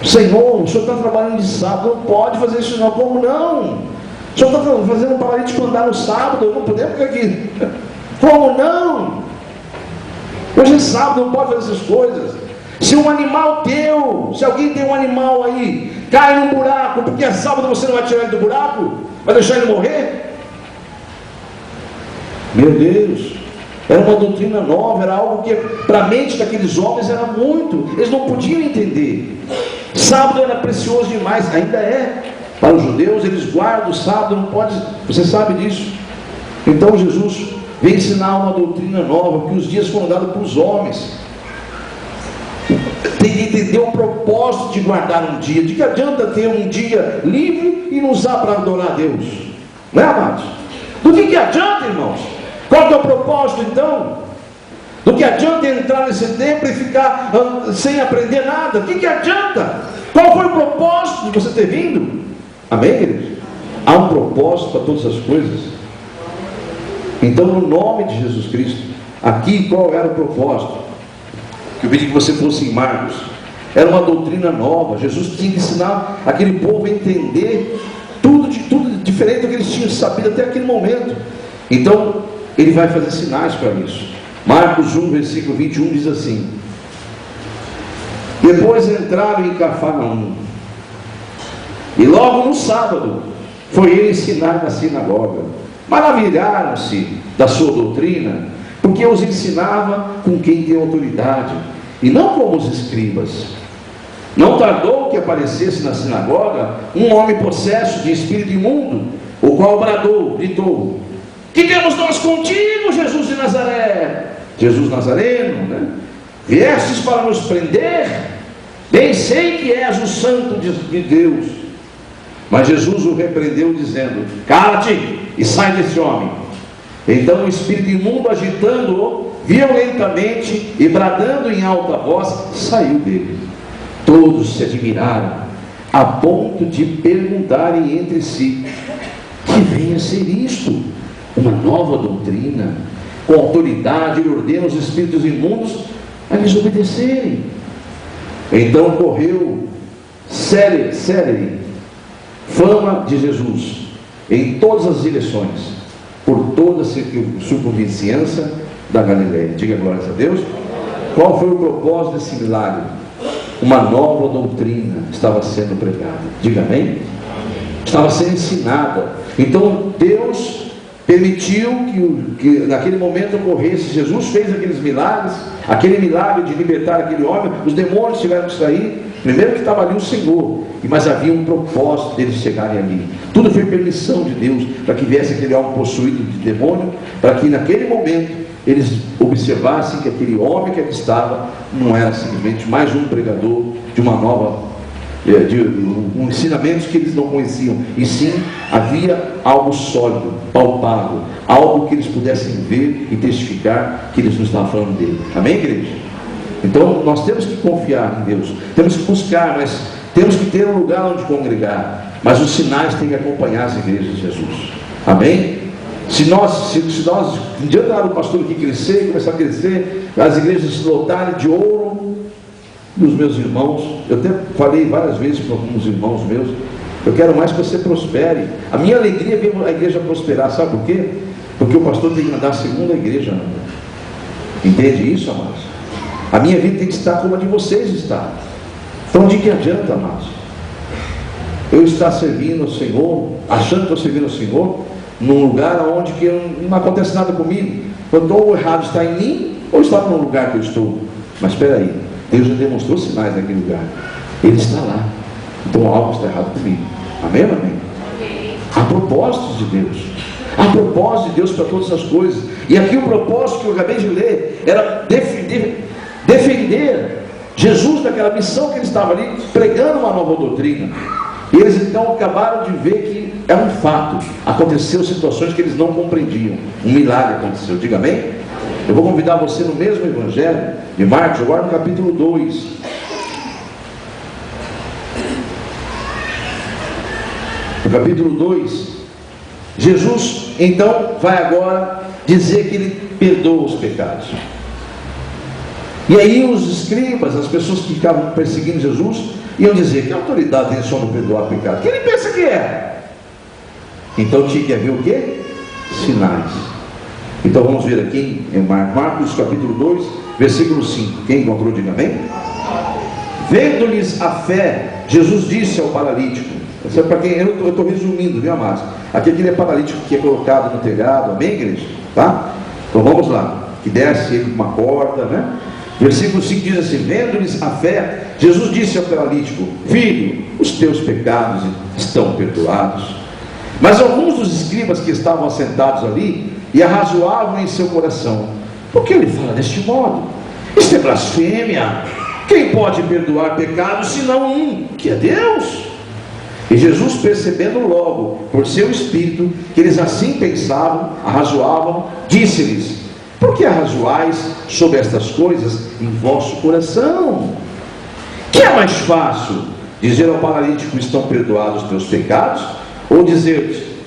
Senhor, o senhor está trabalhando de sábado, não pode fazer isso não. Como não? O senhor está fazendo um paralítico andar no sábado, não podemos ficar aqui. Como não? Hoje é sábado, não pode fazer essas coisas. Se um animal teu, se alguém tem um animal aí, cai num buraco, porque é sábado, você não vai tirar ele do buraco? Vai deixar ele morrer? Meu Deus, era uma doutrina nova, era algo que para a mente daqueles homens era muito, eles não podiam entender. Sábado era precioso demais, ainda é. Para os judeus, eles guardam o sábado, não pode, você sabe disso. Então Jesus veio ensinar uma doutrina nova, que os dias foram dados para os homens. Tem que entender o propósito de guardar um dia. De que adianta ter um dia livre e não usar para adorar a Deus? Não é, amados? Do que adianta, irmãos? Qual que é o propósito então? Do que adianta entrar nesse templo e ficar sem aprender nada? O que adianta? Qual foi o propósito de você ter vindo? Amém, queridos? Há um propósito para todas as coisas. Então, no nome de Jesus Cristo, aqui qual era o propósito? Que eu pedi que você fosse em Marcos. Era uma doutrina nova. Jesus tinha que ensinar aquele povo a entender tudo diferente do que eles tinham sabido até aquele momento. Então, ele vai fazer sinais para isso. Marcos 1, versículo 21 diz assim: depois entraram em Cafarnaum, e logo no sábado foi ele ensinar na sinagoga. Maravilharam-se da sua doutrina, porque os ensinava com quem tem autoridade, e não como os escribas. Não tardou que aparecesse na sinagoga um homem possesso de espírito imundo, o qual gritou: que temos nós contigo, Jesus de Nazaré? Jesus Nazareno, né? Viestes para nos prender? Bem sei que és o santo de Deus. Mas Jesus o repreendeu, dizendo: cala-te e sai desse homem. Então o espírito imundo, agitando-o violentamente e bradando em alta voz, saiu dele. Todos se admiraram, a ponto de perguntarem entre si: que vem a ser isto? Uma nova doutrina, com autoridade ele ordena os espíritos imundos a lhes obedecerem. Então correu célere fama de Jesus em todas as direções, por toda a circunvizinhança da Galileia. Diga glórias a Deus. Qual foi o propósito desse milagre? Uma nova doutrina estava sendo pregada. Diga amém? Estava sendo ensinada. Então Deus permitiu que naquele momento ocorresse. Jesus fez aqueles milagres, aquele milagre de libertar aquele homem. Os demônios tiveram que sair. Primeiro que estava ali o Senhor, mas havia um propósito deles chegarem ali. Tudo foi permissão de Deus, para que viesse aquele homem possuído de demônio, para que naquele momento eles observassem que aquele homem que ali estava não era simplesmente mais um pregador de uma nova um ensinamento que eles não conheciam, e sim havia algo sólido, palpável, algo que eles pudessem ver e testificar que eles não estavam falando dele. Amém, igreja? Então nós temos que confiar em Deus, temos que buscar, mas temos que ter um lugar onde congregar, mas os sinais têm que acompanhar as igrejas de Jesus. Amém? Se nós um dia do pastor aqui crescer, começar a crescer, as igrejas se lotarem de ouro dos meus irmãos, eu até falei várias vezes para alguns irmãos meus, eu quero mais que você prospere. A minha alegria é ver a igreja prosperar. Sabe por quê? Porque o pastor tem que andar segundo a igreja anda. Entende isso, amados? A minha vida tem que estar como a de vocês está. Então de que adianta, amados? Eu estar servindo ao Senhor, achando que estou servindo ao Senhor, num lugar onde que não acontece nada comigo. Quando o errado está em mim, ou está no lugar que eu estou. Mas espera aí, Deus já demonstrou sinais naquele lugar. Ele está lá. Então algo está errado comigo. Amém, amém? Há propósitos de Deus. Há propósito de Deus para todas as coisas. E aqui o propósito que eu acabei de ler era defender Jesus daquela missão que ele estava ali pregando uma nova doutrina. E eles então acabaram de ver que é um fato, aconteceu situações que eles não compreendiam, um milagre aconteceu. Diga amém? Eu vou convidar você no mesmo evangelho de Marcos, agora no capítulo 2. No capítulo 2, Jesus então vai agora dizer que ele perdoa os pecados. E aí os escribas, as pessoas que ficavam perseguindo Jesus, iam dizer: que autoridade tem só no perdoar pecado? Quem ele pensa que é? Então tinha que haver o quê? Sinais. Então vamos ver aqui em Marcos capítulo 2, versículo 5. Quem encontrou, diga amém. Vendo-lhes a fé, Jesus disse ao paralítico. Isso é para quem eu estou resumindo, viu, amados? Aqui aquele é paralítico que é colocado no telhado, amém, igreja? Tá? Então vamos lá. Que desce ele com uma corda, né? Versículo 5 diz assim: vendo-lhes a fé, Jesus disse ao paralítico: filho, os teus pecados estão perdoados. Mas alguns dos escribas que estavam assentados ali e arrazoavam em seu coração: por que ele fala deste modo? Isso é blasfêmia. Quem pode perdoar pecados senão um, que é Deus? E Jesus, percebendo logo por seu espírito que eles assim pensavam, arrazoavam, disse-lhes: por que arrazoais sobre estas coisas em vosso coração? Que é mais fácil, dizer ao paralítico: estão perdoados os teus pecados? Ou dizer,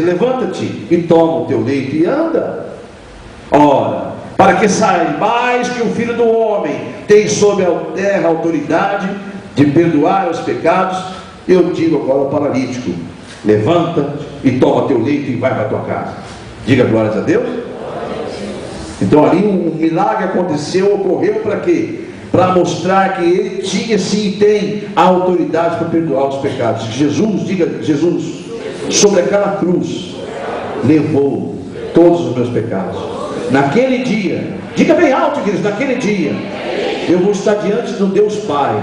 levanta-te e toma o teu leito e anda? Ora, para que saibais que o Filho do Homem tem sobre a terra autoridade de perdoar os pecados, eu digo agora ao paralítico: levanta e toma teu leito e vai para a tua casa. Diga glórias a Deus. Então ali um milagre aconteceu, ocorreu para quê? Para mostrar que ele tinha, sim, tem a autoridade para perdoar os pecados. Jesus, diga Jesus, sobre aquela cruz levou todos os meus pecados. Naquele dia, diga bem alto, igreja, naquele dia eu vou estar diante do Deus Pai,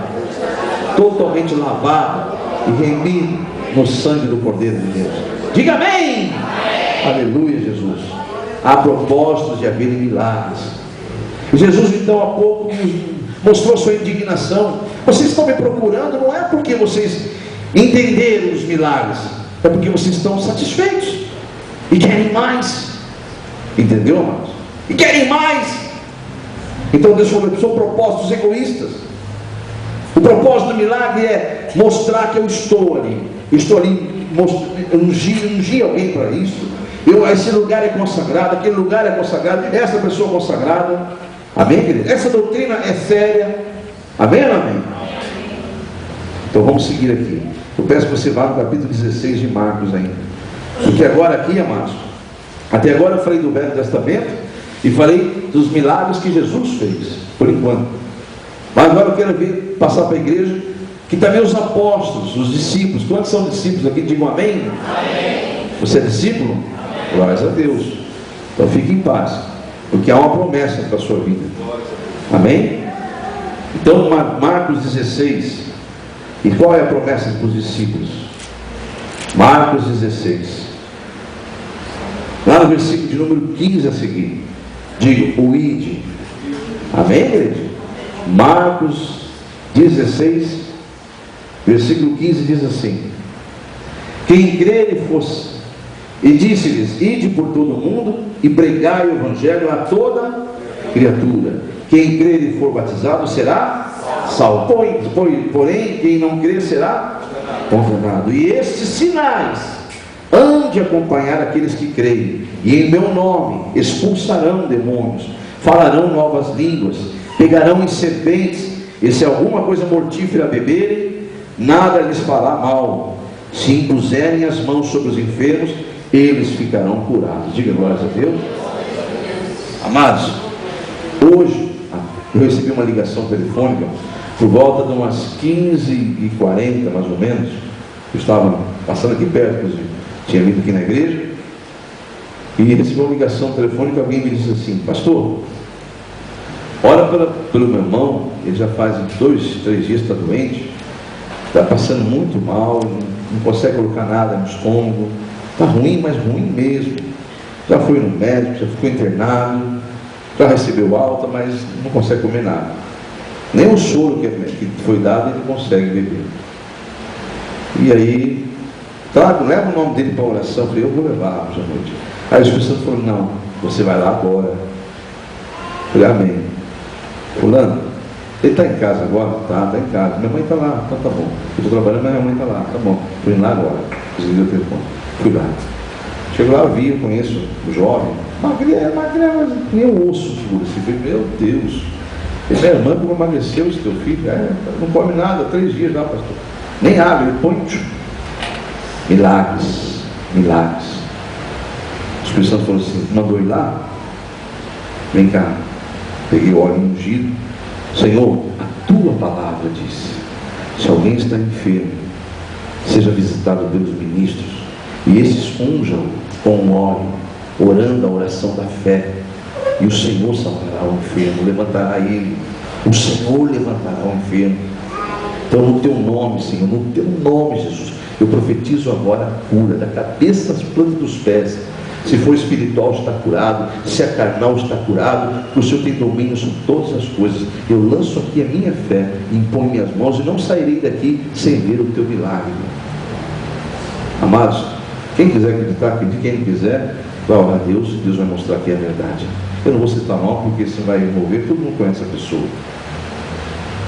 totalmente lavado e remido no sangue do Cordeiro de Deus. Diga amém. Aleluia, Jesus. Há propósitos de haver milagres. Jesus então há pouco mostrou sua indignação. Vocês estão me procurando, não é porque vocês entenderam os milagres, é porque vocês estão satisfeitos e querem mais. Entendeu, amados? E querem mais. Então são propósitos egoístas. O propósito do milagre é mostrar que eu estou ali, ungir alguém para isso. Esse lugar é consagrado, aquele lugar é consagrado, essa pessoa é consagrada. Amém, querido? Essa doutrina é séria. Amém ou amém? Então vamos seguir aqui. Eu peço que você vá no capítulo 16 de Marcos ainda. Porque agora aqui, amados, até agora eu falei do Velho Testamento e falei dos milagres que Jesus fez, por enquanto. Mas agora eu quero passar para a igreja, que também os apóstolos, os discípulos. Quantos são discípulos aqui? Digam amém. Amém. Você é discípulo? Glórias a Deus. Então fique em paz, porque há uma promessa para a sua vida. Amém? Então Marcos 16. E qual é a promessa para os discípulos? Marcos 16. Lá no versículo de número 15 a seguir, diga: o ide. Amém, igreja? Marcos 16, versículo 15 diz assim: quem crer e fosse, e disse-lhes: ide por todo o mundo e pregai o evangelho a toda criatura. Quem crer e for batizado será salvo, porém quem não crer será condenado. E estes sinais hão de acompanhar aqueles que creem, e em meu nome expulsarão demônios, falarão novas línguas, pegarão em serpentes, e se alguma coisa mortífera beberem, nada lhes fará mal. Se impuserem as mãos sobre os enfermos, eles ficarão curados. Diga glórias a Deus. Amados, hoje eu recebi uma ligação telefônica por volta de umas 15h40 mais ou menos. Eu estava passando aqui perto, inclusive, tinha vindo aqui na igreja e recebi uma ligação telefônica. Alguém me disse assim: pastor, ora pelo meu irmão, ele já faz 2, 3 dias que está doente, está passando muito mal, não consegue colocar nada no estômago, está ruim, mas ruim mesmo, já foi no médico, já ficou internado, já recebeu alta, mas não consegue comer nada, nem o soro que foi dado ele consegue beber. E aí, claro, leva o nome dele para a oração. Eu falei: eu vou levar hoje à noite. Aí o Espírito Santo falou: não, você vai lá agora. Eu falei: amém. Fulano, ele está em casa agora? Está em casa. Minha mãe está lá. Então tá bom. Eu estou trabalhando, mas minha mãe está lá. Tá bom. Fui lá agora. Desliguei o telefone. Fui lá. Chego lá, eu conheço o jovem. Magrinha, mas nem o osso duro. Assim. Falei: meu Deus. Minha irmã, como emagreceu esse teu filho? Não come nada, 3 dias já, pastor. Nem água, ele põe. Milagres. Milagres. O Espírito Santo falou assim: mandou ir lá? Vem cá. Peguei o óleo ungido. Senhor, a tua palavra disse: se alguém está enfermo, seja visitado pelos ministros, e esses unjam com óleo, orando a oração da fé, e o Senhor salvará o enfermo, levantará ele. O Senhor levantará o enfermo. Então, no teu nome, Senhor, no teu nome, Jesus, eu profetizo agora a cura da cabeça às plantas dos pés. Se for espiritual, está curado. Se é carnal, está curado. O Senhor tem domínio sobre todas as coisas. Eu lanço aqui a minha fé, imponho minhas mãos e não sairei daqui sem ver o teu milagre. Amados, quem quiser acreditar, acredite. Quem não quiser, vai orar a Deus. Deus vai mostrar que é a verdade. Eu não vou citar nome, porque isso vai envolver. Todo mundo conhece a pessoa,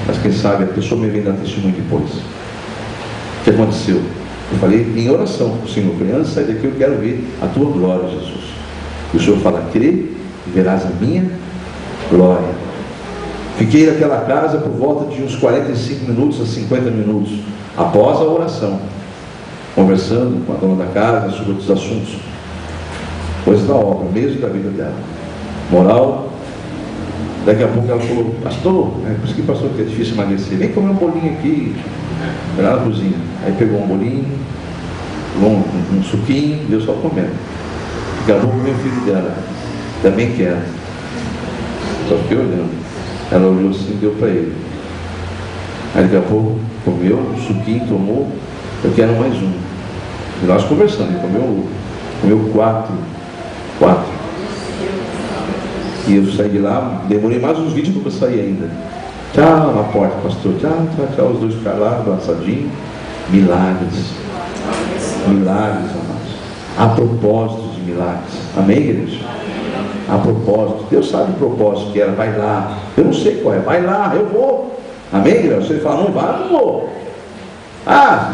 mas quem sabe a pessoa me vem dar testemunho depois. O que aconteceu? Eu falei em oração para o Senhor: antes de sair daqui, eu quero ver a tua glória, Jesus. E o Senhor fala: crê e verás a minha glória. Fiquei naquela casa por volta de uns 45 minutos a 50 minutos após a oração, conversando com a dona da casa sobre outros assuntos, coisas da obra, mesmo da vida dela. Moral. Daqui a pouco ela falou: pastor, por isso que pastor que é difícil emagrecer, vem comer um bolinho aqui. Foi lá na cozinha. Aí pegou um bolinho, um suquinho, deu só comendo. Daqui a pouco veio o filho dela: também quero. Só fiquei olhando. Ela olhou assim e deu para ele. Aí daqui a pouco comeu um suquinho, tomou. Eu quero mais um. E nós conversando, ele comeu 4. E eu saí de lá, demorei mais uns 20 para sair ainda. Tchau na porta, pastor. Tchau. Os dois ficaram lá, abraçadinhos. Milagres. Milagres, amados. Há propósito de milagres. Amém, igreja? Há propósito. Deus sabe o propósito que era. Vai lá. Eu não sei qual é. Vai lá, eu vou. Amém, igreja? Você fala: não vai, não vou.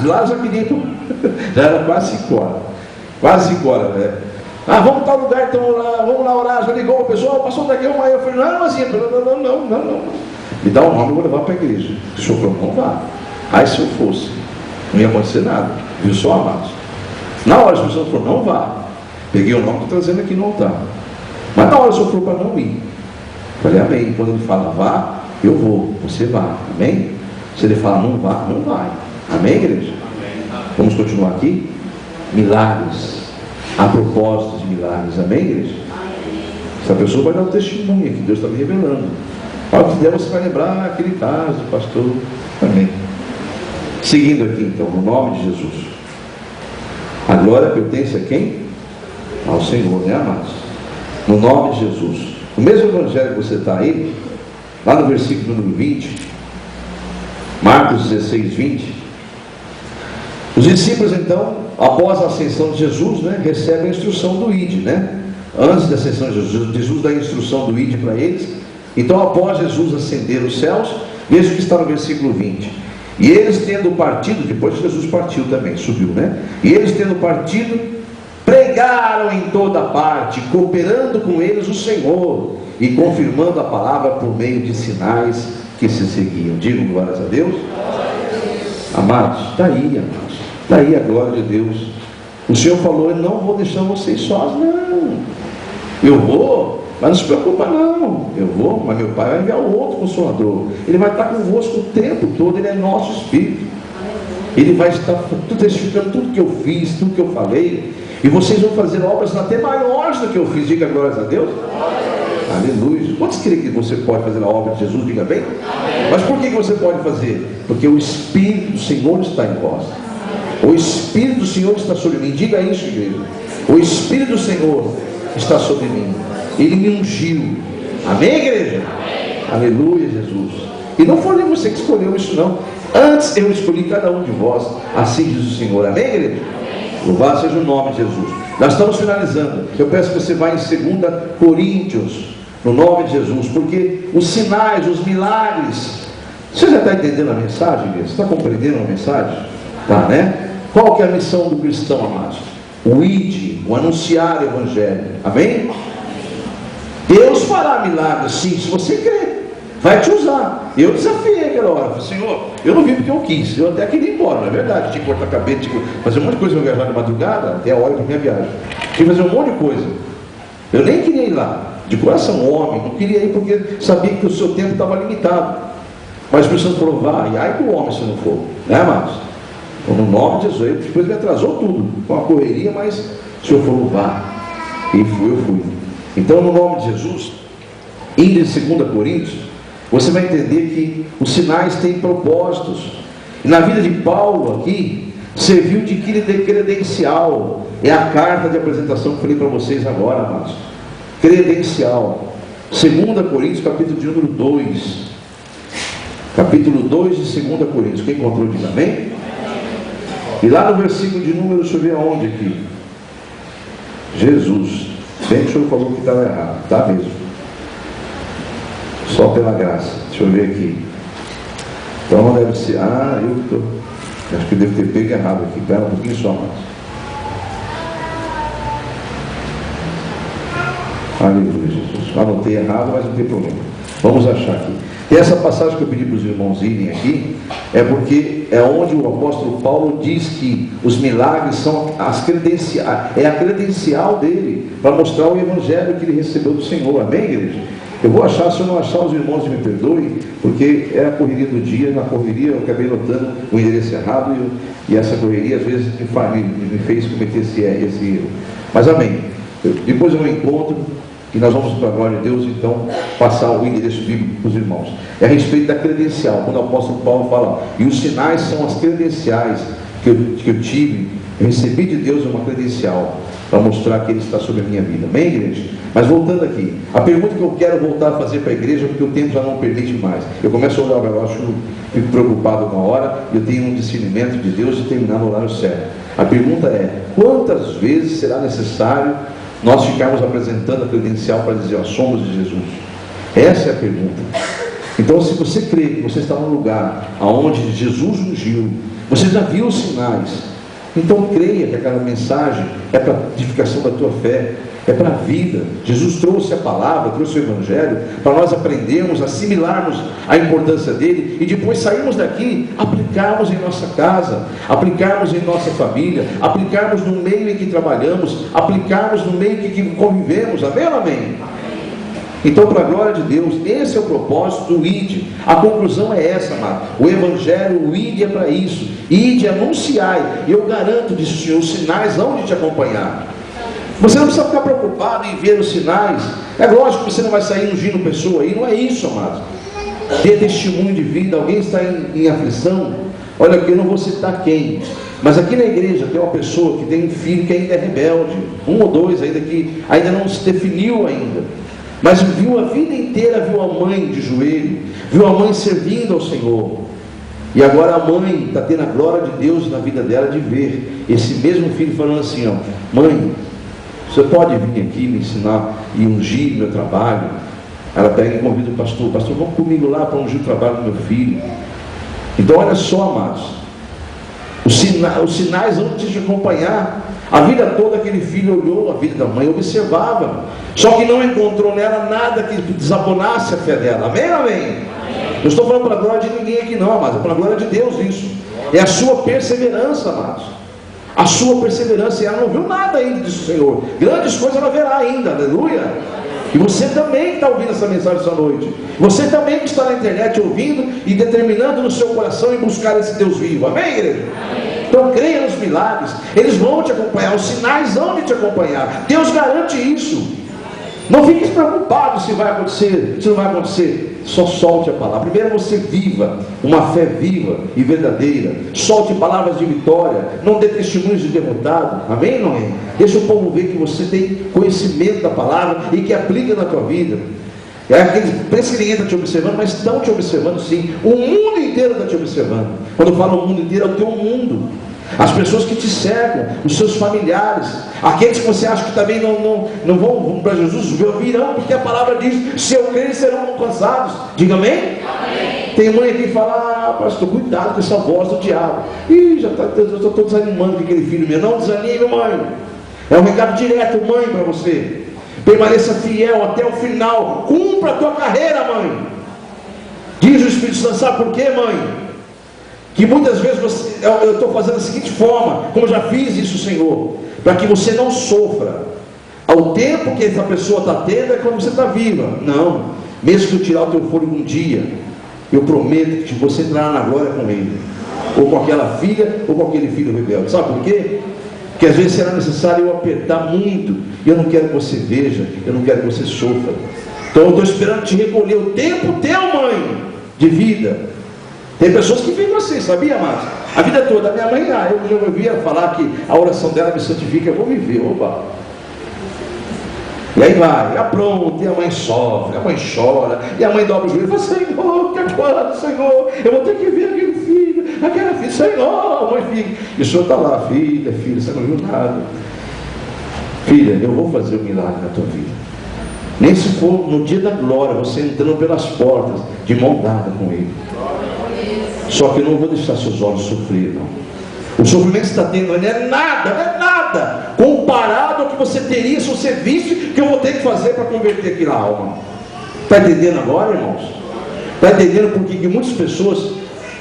De lá eu já queria. Já era quase 5 horas. Quase 5 horas, né? Vamos para tal lugar, então vamos lá orar. Já ligou uma pessoa, passou daqui uma. Eu falei: não, assim, não. Me dá um nome, eu vou levar para a igreja. O senhor falou: não vá. Aí se eu fosse, não ia acontecer nada. Viu só, amados? Na hora o senhor falou: não vá. Peguei o nome e estou trazendo aqui no altar. Mas na hora o senhor falou para não ir. Falei: amém. Quando ele fala vá, eu vou. Você vá. Amém? Se ele fala não vá, não vai. Amém, igreja? Vamos continuar aqui? Milagres. Há propósito de milagres. Amém, igreja? Essa pessoa vai dar um testemunho que Deus está me revelando. Ao que der, você vai lembrar aquele caso, pastor. Amém. Seguindo aqui então, no nome de Jesus. A glória pertence a quem? Ao Senhor, né, amados? No nome de Jesus. O mesmo evangelho que você está aí, lá no versículo número 20, Marcos 16, 20. Os discípulos então, após a ascensão de Jesus, recebem a instrução do ID, Antes da ascensão de Jesus dá a instrução do ID para eles. Então, após Jesus ascender os céus, veja o que está no versículo 20. E eles tendo partido, depois Jesus partiu também, subiu, E eles tendo partido, pregaram em toda parte, cooperando com eles o Senhor, e confirmando a palavra por meio de sinais que se seguiam. Digam glórias a Deus. Amados, está aí, amados. Está aí a glória de Deus. O Senhor falou: eu não vou deixar vocês sós, não. Eu vou, mas não se preocupa não. Eu vou, mas meu Pai vai enviar o outro Consolador. Ele vai estar convosco o tempo todo. Ele é nosso Espírito. Ele vai estar testificando tudo que eu fiz, tudo que eu falei. E vocês vão fazer obras até maiores do que eu fiz. Diga glórias a Deus. Aleluia. Quantos creem que você pode fazer a obra de Jesus? Diga bem. Mas por que você pode fazer? Porque o Espírito do Senhor está em vós. O Espírito do Senhor está sobre mim. Diga isso, igreja. O Espírito do Senhor está sobre mim. Ele me ungiu. Amém, igreja? Amém. Aleluia, Jesus. E não foi nem você que escolheu isso, não. Antes eu escolhi cada um de vós. Assim diz o Senhor. Amém, igreja? Louvado seja o nome de Jesus. Nós estamos finalizando. Eu peço que você vá em 2 Coríntios, no nome de Jesus, porque os sinais, os milagres. Você já está entendendo a mensagem, igreja? Você está compreendendo a mensagem? Tá, né? Qual que é a missão do cristão, amados? O ide, o anunciar o Evangelho. Amém? Deus fará milagres, sim, se você crer. Vai te usar. Eu desafiei aquela hora. Falei: Senhor, eu não vim porque eu quis. Eu até queria ir embora, não é verdade? Tinha que cortar cabelo, tinha que fazer um monte de coisa. Eu viajar de madrugada, até a hora da minha viagem. Tinha que fazer um monte de coisa. Eu nem queria ir lá. De coração, homem, não queria ir porque sabia que o seu tempo estava limitado. Mas precisamos provar. E ai do homem se não for. Né, amados? Então, no nome de Jesus, depois me atrasou tudo. Foi uma correria, mas o Senhor falou: vá. E fui, eu fui. Então, no nome de Jesus, indo em 2 Coríntios, você vai entender que os sinais têm propósitos. E na vida de Paulo aqui, serviu de credencial. É a carta de apresentação que eu falei para vocês agora, amados. Credencial. 2 Coríntios, capítulo de número 2. Capítulo 2 de 2 Coríntios. Quem encontrou, diz amém? E lá no versículo de número, deixa eu ver aonde aqui. Jesus. Bem que o Senhor falou que estava errado. Está mesmo. Só pela graça. Deixa eu ver aqui. Então não deve ser. Acho que eu devo ter pego errado aqui. Espera um pouquinho só, mais. Aleluia, Jesus. Anotei errado, mas não tem problema. Vamos achar aqui. E essa passagem que eu pedi para os irmãos irem aqui, é porque é onde o apóstolo Paulo diz que os milagres são as credenciais, é a credencial dele, para mostrar o evangelho que ele recebeu do Senhor. Amém, igreja? Eu vou achar, se eu não achar, os irmãos me perdoem, porque é a correria do dia. Na correria eu acabei notando o endereço errado, e essa correria às vezes me fez cometer esse erro. Mas amém. Depois eu encontro, e nós vamos, para a glória de Deus, então, passar o endereço bíblico para os irmãos. É a respeito da credencial, quando o apóstolo Paulo fala: e os sinais são as credenciais que eu tive. Eu recebi de Deus uma credencial para mostrar que Ele está sobre a minha vida. Amém, igreja? Mas voltando aqui, a pergunta que eu quero voltar a fazer para a igreja, porque o tempo já não permite mais. Eu começo a olhar o relógio, fico preocupado uma hora, eu tenho um discernimento de Deus de terminar no horário certo. A pergunta é: quantas vezes será necessário nós ficarmos apresentando a credencial para dizer: ó, somos de Jesus? Essa é a pergunta. Então, se você crê que você está num lugar onde Jesus ungiu, você já viu os sinais, então creia que aquela mensagem é para a edificação da tua fé, é para a vida. Jesus trouxe a palavra, trouxe o Evangelho, para nós aprendermos, assimilarmos a importância dele, e depois sairmos daqui, aplicarmos em nossa casa, aplicarmos em nossa família, aplicarmos no meio em que trabalhamos, aplicarmos no meio em que convivemos. Amém ou amém? Então, para a glória de Deus, esse é o propósito do ID. A conclusão é essa, amado. O Evangelho, o ID é para isso. ID, anunciai. E eu garanto, disse o Senhor, os sinais hão de te acompanhar. Você não precisa ficar preocupado em ver os sinais. É lógico que você não vai sair ungindo pessoa aí. Não é isso, amado. Ter testemunho de vida. Alguém está em aflição. Olha aqui, eu não vou citar quem, mas aqui na igreja tem uma pessoa que tem um filho que ainda é rebelde. 1 ou 2 ainda, que ainda não se definiu ainda, mas viu a vida inteira, viu a mãe de joelho, viu a mãe servindo ao Senhor, e agora a mãe está tendo a glória de Deus na vida dela, de ver esse mesmo filho falando assim: ó, mãe, você pode vir aqui me ensinar e ungir meu trabalho? Ela pega e convida o pastor: pastor, vamos comigo lá para ungir o trabalho do meu filho. Então olha só, amados, os sinais vão te acompanhar. A vida toda aquele filho olhou a vida da mãe, observava, só que não encontrou nela nada que desabonasse a fé dela. Amém ou amém? Não estou falando para a glória de ninguém aqui não, amados, é para a glória de Deus isso. É a sua perseverança, amados. sua perseverança, e ela não viu nada ainda, disse o Senhor. Grandes coisas ela verá ainda, aleluia. E você também está ouvindo essa mensagem essa noite. Você também que está na internet ouvindo e determinando no seu coração em buscar esse Deus vivo. Amém, igreja? Amém. Então creia nos milagres, eles vão te acompanhar, os sinais vão te acompanhar. Deus garante isso. Não fique preocupado se vai acontecer, se não vai acontecer. Só solte a palavra. Primeiro você viva uma fé viva e verdadeira. Solte palavras de vitória. Não dê testemunhos de derrotado. Amém, não é? Deixa o povo ver que você tem conhecimento da palavra e que aplica na tua vida. Pensa que ninguém está te observando, mas estão te observando sim. O mundo inteiro está te observando. Quando eu falo o mundo inteiro, é o teu mundo. As pessoas que te cercam, os seus familiares, aqueles que você acha que também não vão para Jesus, virão, porque a palavra diz: se eu crer, serão alcançados. Diga amém? Amém. Tem mãe aqui que fala: pastor, cuidado com essa voz do diabo. Ih, já estou desanimando com aquele filho meu. Não desanime, mãe. É um recado direto, mãe, para você. Permaneça fiel até o final. Cumpra a tua carreira, mãe. Diz o Espírito Santo: sabe por quê, mãe? Que muitas vezes eu estou fazendo da seguinte forma, como eu já fiz isso, Senhor, para que você não sofra. Ao tempo que essa pessoa está tendo é quando você está viva. Não, mesmo que eu tirar o teu fôlego um dia, eu prometo que você entrará na glória com ele, ou com aquela filha, ou com aquele filho rebelde. Sabe por quê? Porque às vezes será necessário eu apertar muito, e eu não quero que você veja, eu não quero que você sofra. Então eu estou esperando te recolher o tempo teu, mãe, de vida. Tem pessoas que vivem assim, sabia, Márcio? A vida toda. A minha mãe, eu já ouvia falar que a oração dela me santifica, eu vou viver, opa. E aí vai, pronto, e a mãe sofre, a mãe chora, e a mãe dobra o joelho e fala: Senhor, que agora, Senhor, eu vou ter que ver aquele filho, aquela filha, Senhor, mãe, filha. E o Senhor está lá: filha, você não viu nada. Filha, eu vou fazer um milagre na tua vida. Nem se for no dia da glória, você entrando pelas portas, de mão dada com ele. Só que eu não vou deixar seus olhos sofrer, não. O sofrimento que você está tendo não é nada comparado ao que você teria se você visse que eu vou ter que fazer para converter aquela alma. Está entendendo agora, irmãos? Está entendendo por que muitas pessoas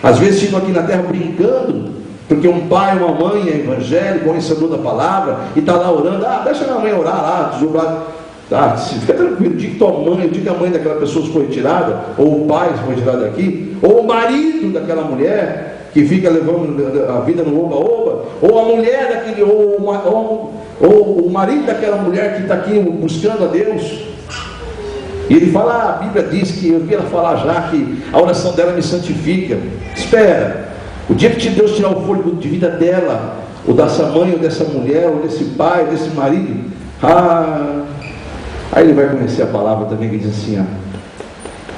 às vezes ficam aqui na terra brincando, porque um pai, uma mãe é evangélico, conhecedor da palavra, e está lá orando: deixa minha mãe orar lá, fica tranquilo, o dia que tua mãe, o dia que a mãe daquela pessoa foi retirada, ou o pai foi retirado daqui, ou o marido daquela mulher que fica levando a vida no oba-oba, ou a mulher daquele, ou o marido daquela mulher que está aqui buscando a Deus, e ele fala: a Bíblia diz que, eu vi ela falar já, que a oração dela me santifica. Espera, o dia que Deus tirar o fôlego de vida dela, ou dessa mãe, ou dessa mulher, ou desse pai, ou desse marido, aí ele vai conhecer a palavra também, que diz assim: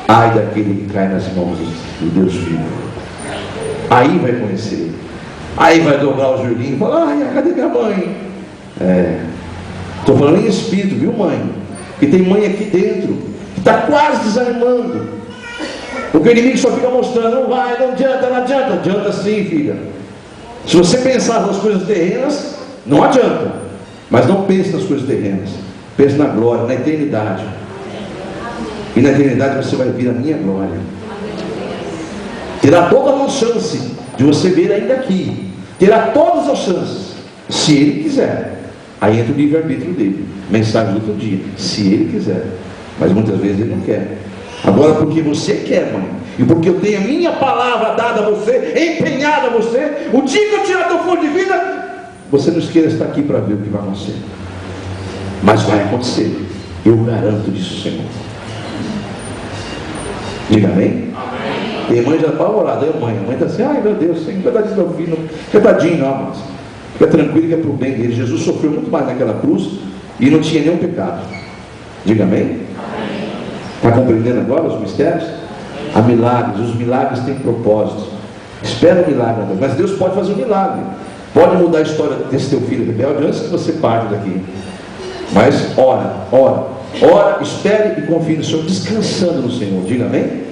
ai daquele que cai nas mãos do Deus vivo. Aí vai conhecer. Aí vai dobrar o joelhinho e falar: cadê minha mãe? Estou falando em espírito, viu, mãe? Que tem mãe aqui dentro que está quase desanimando, porque o inimigo só fica mostrando: não vai, não adianta. Adianta sim, filha. Se você pensar nas coisas terrenas, não adianta. Mas não pense nas coisas terrenas. Pense na glória, na eternidade. E na eternidade você vai ver a minha glória. Terá toda a chance de você ver ainda aqui. Terá todas as chances, se ele quiser. Aí entra o livre-arbítrio dele. Mensagem do outro dia: se ele quiser. Mas muitas vezes ele não quer. Agora, porque você quer, mãe, e porque eu tenho a minha palavra dada a você, empenhada a você, o dia que eu tirar teu fôlego de vida, você não esqueça de estar aqui para ver o que vai acontecer. Mas vai acontecer, eu garanto disso, Senhor. Diga amém? Amém. E a mãe já está apavorada, a mãe está assim: ai meu Deus, Senhor, coitadinho do meu filho, coitadinho, não, mas fica tranquilo que é para o bem dele. Jesus sofreu muito mais naquela cruz e não tinha nenhum pecado. Diga amém? Está compreendendo agora os mistérios? Há milagres, os milagres têm propósito. Espera o milagre, mas Deus pode fazer um milagre, pode mudar a história desse teu filho rebelde antes que você parte daqui. Mas ora, espere e confie no Senhor, descansando no Senhor. Diga amém?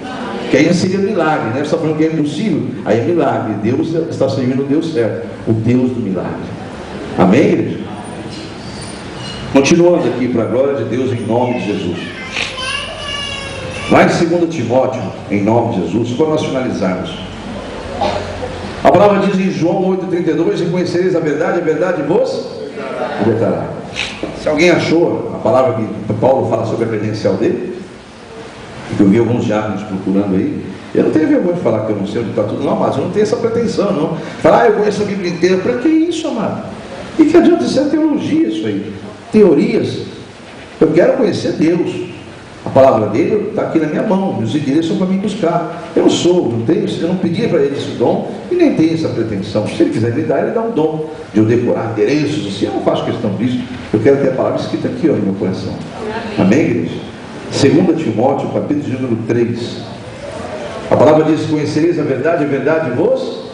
Que aí seria milagre, né? Você está falando que é impossível, aí é milagre. Deus está servindo o Deus certo, o Deus do milagre. Amém, igreja? Continuando aqui para a glória de Deus, em nome de Jesus. Lá em 2 Timóteo, em nome de Jesus, para nós finalizarmos. A palavra diz em João 8,32: e conhecereis a verdade vos libertará. Se alguém achou a palavra que Paulo fala sobre a credencial dele, que eu vi alguns diáconos procurando aí, eu não tenho vergonha de falar que eu não sei onde está tudo, não, mas eu não tenho essa pretensão, não. Falar, eu conheço a Bíblia inteira, para que isso, amado? E que adianta ser teologia isso aí? Teorias. Eu quero conhecer Deus. A palavra dele está aqui na minha mão, os endereços são para mim buscar. Eu não pedi para ele esse dom e nem tenho essa pretensão. Se ele quiser me dar, ele dá um dom de eu decorar endereços, assim, eu não faço questão disso. Eu quero ter a palavra escrita aqui, ó, no meu coração. Amém, igreja? 2 Timóteo, capítulo de número 3. A palavra diz: conhecereis a verdade vos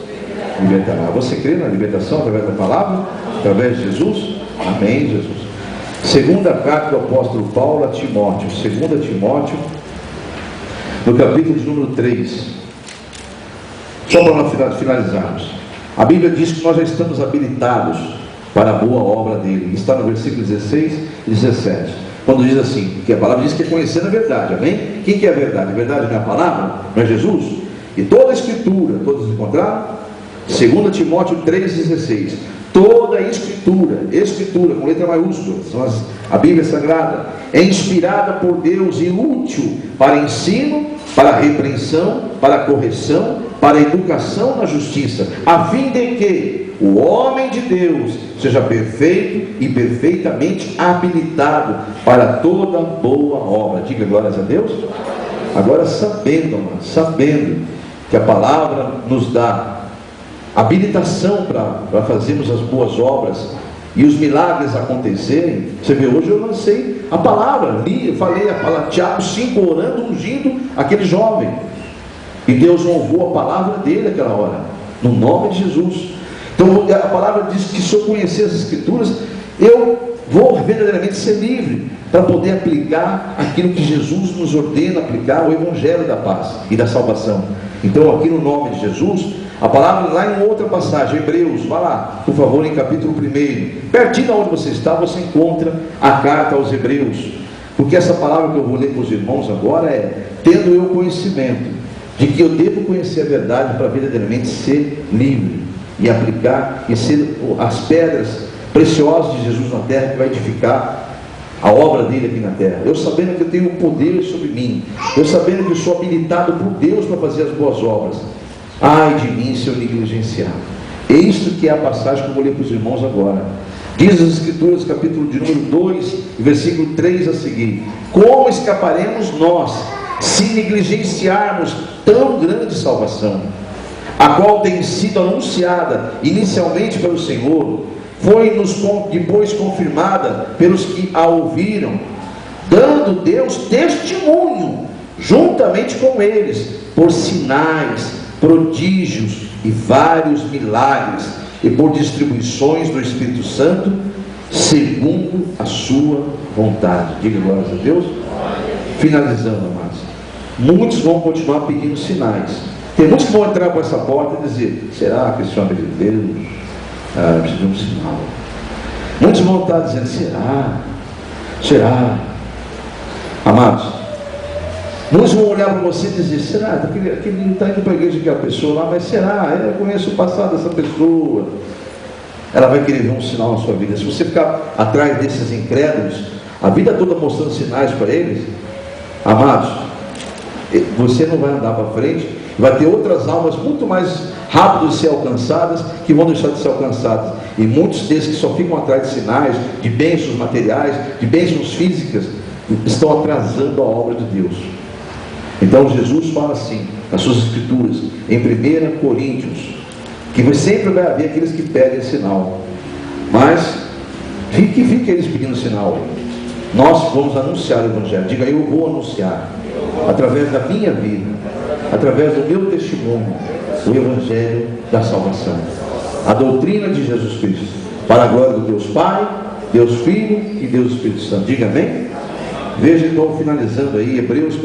libertará. Você crê na libertação através da palavra? Através de Jesus? Amém, Jesus. Segunda carta do apóstolo Paulo a Timóteo, 2 Timóteo, no capítulo de número 3. Só para nós finalizarmos, a Bíblia diz que nós já estamos habilitados para a boa obra dele. Está no versículo 16 e 17, quando diz assim, que a palavra diz que é conhecendo a verdade, amém? Quem que é a verdade? A verdade não é a palavra? Não é Jesus? E toda a escritura, todos encontraram? 2 Timóteo 3,16. Toda a escritura com letra maiúscula, a Bíblia Sagrada, é inspirada por Deus e útil para ensino, para repreensão, para correção, para educação na justiça, a fim de que o homem de Deus seja perfeito e perfeitamente habilitado para toda boa obra. Diga glórias a Deus. Agora, sabendo que a palavra nos dá habilitação para fazermos as boas obras e os milagres acontecerem. Você vê, hoje eu lancei a palavra, falei a palavra, Tiago 5, orando, ungindo aquele jovem, e Deus honrou a palavra dele naquela hora, no nome de Jesus. Então a palavra diz que se eu conhecer as escrituras, eu vou verdadeiramente ser livre para poder aplicar aquilo que Jesus nos ordena aplicar, o evangelho da paz e da salvação. Então aqui no nome de Jesus, a palavra lá em outra passagem, Hebreus, vá lá, por favor, em capítulo 1, pertinho de onde você está, você encontra a carta aos Hebreus, porque essa palavra que eu vou ler para os irmãos agora é: tendo eu conhecimento de que eu devo conhecer a verdade para verdadeiramente ser livre e aplicar e ser as pedras preciosas de Jesus na terra, que vai edificar a obra dele aqui na terra. Eu sabendo que eu tenho poder sobre mim, eu sabendo que eu sou habilitado por Deus para fazer as boas obras, ai de mim se eu negligenciar. Eis que é a passagem que eu vou ler para os irmãos agora. Diz as Escrituras, capítulo de número 2, versículo 3 a seguir: como escaparemos nós se negligenciarmos tão grande salvação, a qual tem sido anunciada inicialmente pelo Senhor, foi-nos depois confirmada pelos que a ouviram, dando Deus testemunho juntamente com eles, por sinais, prodígios e vários milagres, e por distribuições do Espírito Santo, segundo a sua vontade. Diga glórias a Deus. Finalizando, amados, muitos vão continuar pedindo sinais. Tem muitos que vão entrar por essa porta e dizer: será que esse homem é de Deus? Precisa de um sinal. Muitos vão estar dizendo: será? Amados, muitos vão olhar para você e dizer: será? Aquele está indo para a igreja, aquela pessoa lá, mas será? Eu conheço o passado dessa pessoa. Ela vai querer ver um sinal na sua vida. Se você ficar atrás desses incrédulos, a vida toda mostrando sinais para eles, amados, você não vai andar para frente. Vai ter outras almas muito mais rápido de ser alcançadas, que vão deixar de ser alcançadas. E muitos desses que só ficam atrás de sinais, de bênçãos materiais, de bênçãos físicas, estão atrasando a obra de Deus. Então Jesus fala assim nas suas escrituras, em 1 Coríntios, que sempre vai haver aqueles que pedem sinal, mas fique eles pedindo sinal. Nós vamos anunciar o evangelho. Diga: eu vou anunciar, através da minha vida, através do meu testemunho, o evangelho da salvação, a doutrina de Jesus Cristo, para a glória do Deus Pai, Deus Filho e Deus Espírito Santo. Diga amém. Veja então, finalizando aí, 1 Coríntios,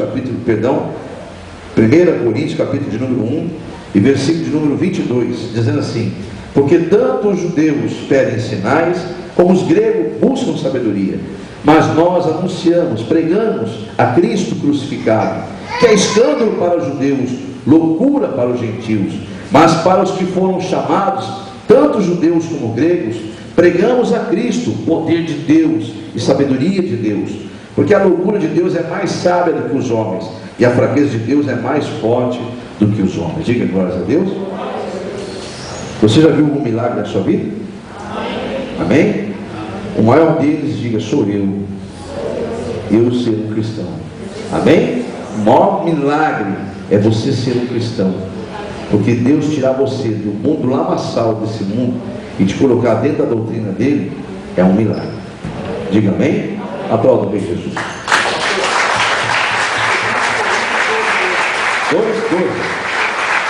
capítulo de número 1 e versículo de número 22, dizendo assim: porque tanto os judeus pedem sinais, como os gregos buscam sabedoria, mas nós anunciamos, pregamos a Cristo crucificado, que é escândalo para os judeus, loucura para os gentios, Mas para os que foram chamados, tanto judeus como gregos, pregamos a Cristo, poder de Deus e sabedoria de Deus, porque a loucura de Deus é mais sábia do que os homens, e a fraqueza de Deus é mais forte do que os homens. Diga glórias a Deus. Você já viu algum milagre na sua vida? Amém? O maior deles, diga, sou eu ser um cristão. Amém? O maior milagre é você ser um cristão, porque Deus tirar você do mundo lamaçal desse mundo e te colocar dentro da doutrina dele é um milagre. Diga amém? Aplauda o Rei Jesus.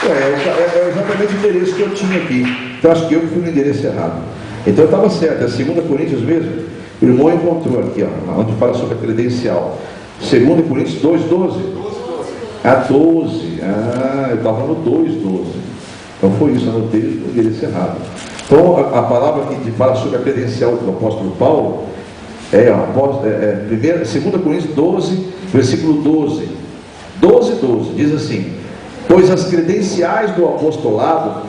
É exatamente o endereço que eu tinha aqui. Então acho que eu fui no endereço errado. Então eu estava certo, é 2 Coríntios mesmo. O irmão encontrou aqui, ó, onde fala sobre a credencial. 2 Coríntios 2:12. 12. Eu estava no 2:12. Então foi isso, eu anotei o endereço errado. Então a palavra que fala sobre a credencial do apóstolo Paulo é 2 Coríntios 12, versículo 12. 12, diz assim: pois as credenciais do apostolado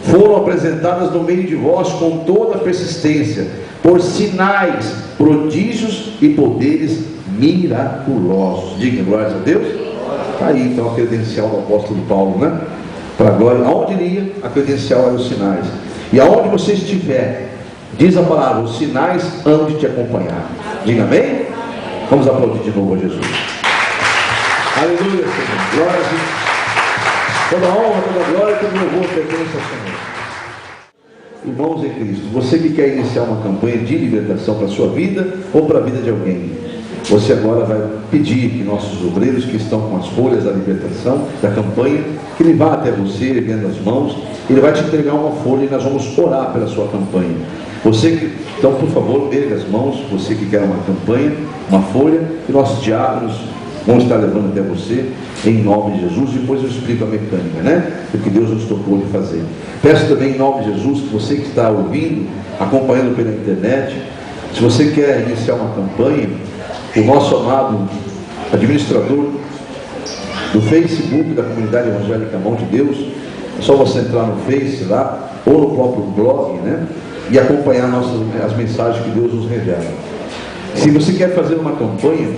foram apresentadas no meio de vós com toda persistência, por sinais, prodígios e poderes miraculosos. Diga glórias a Deus. Está aí então a credencial do apóstolo Paulo, né? Para a glória, aonde ele ia, a credencial era os sinais. E aonde você estiver, diz a palavra, os sinais hão de te acompanhar. Diga amém? Vamos aplaudir de novo a Jesus. Aleluia, Senhor. Glória a Deus. Toda honra, toda glória, todo louvor pertence ao Senhor. Irmãos em Cristo, você que quer iniciar uma campanha de libertação para a sua vida ou para a vida de alguém, você agora vai pedir que nossos obreiros que estão com as folhas da libertação, da campanha, que ele vá até você, erguendo as mãos, ele vai te entregar uma folha e nós vamos orar pela sua campanha. Você que, então, por favor, erga as mãos, você que quer uma campanha, uma folha, e nossos diáconos vão estar levando até você, em nome de Jesus. Depois eu explico a mecânica, né? O que Deus nos tocou de fazer. Peço também em nome de Jesus que você que está ouvindo, acompanhando pela internet, se você quer iniciar uma campanha, o nosso amado administrador do Facebook da Comunidade Evangélica Mão de Deus, é só você entrar no Face lá, ou no próprio blog, né? E acompanhar as mensagens que Deus nos revela. Se você quer fazer uma campanha,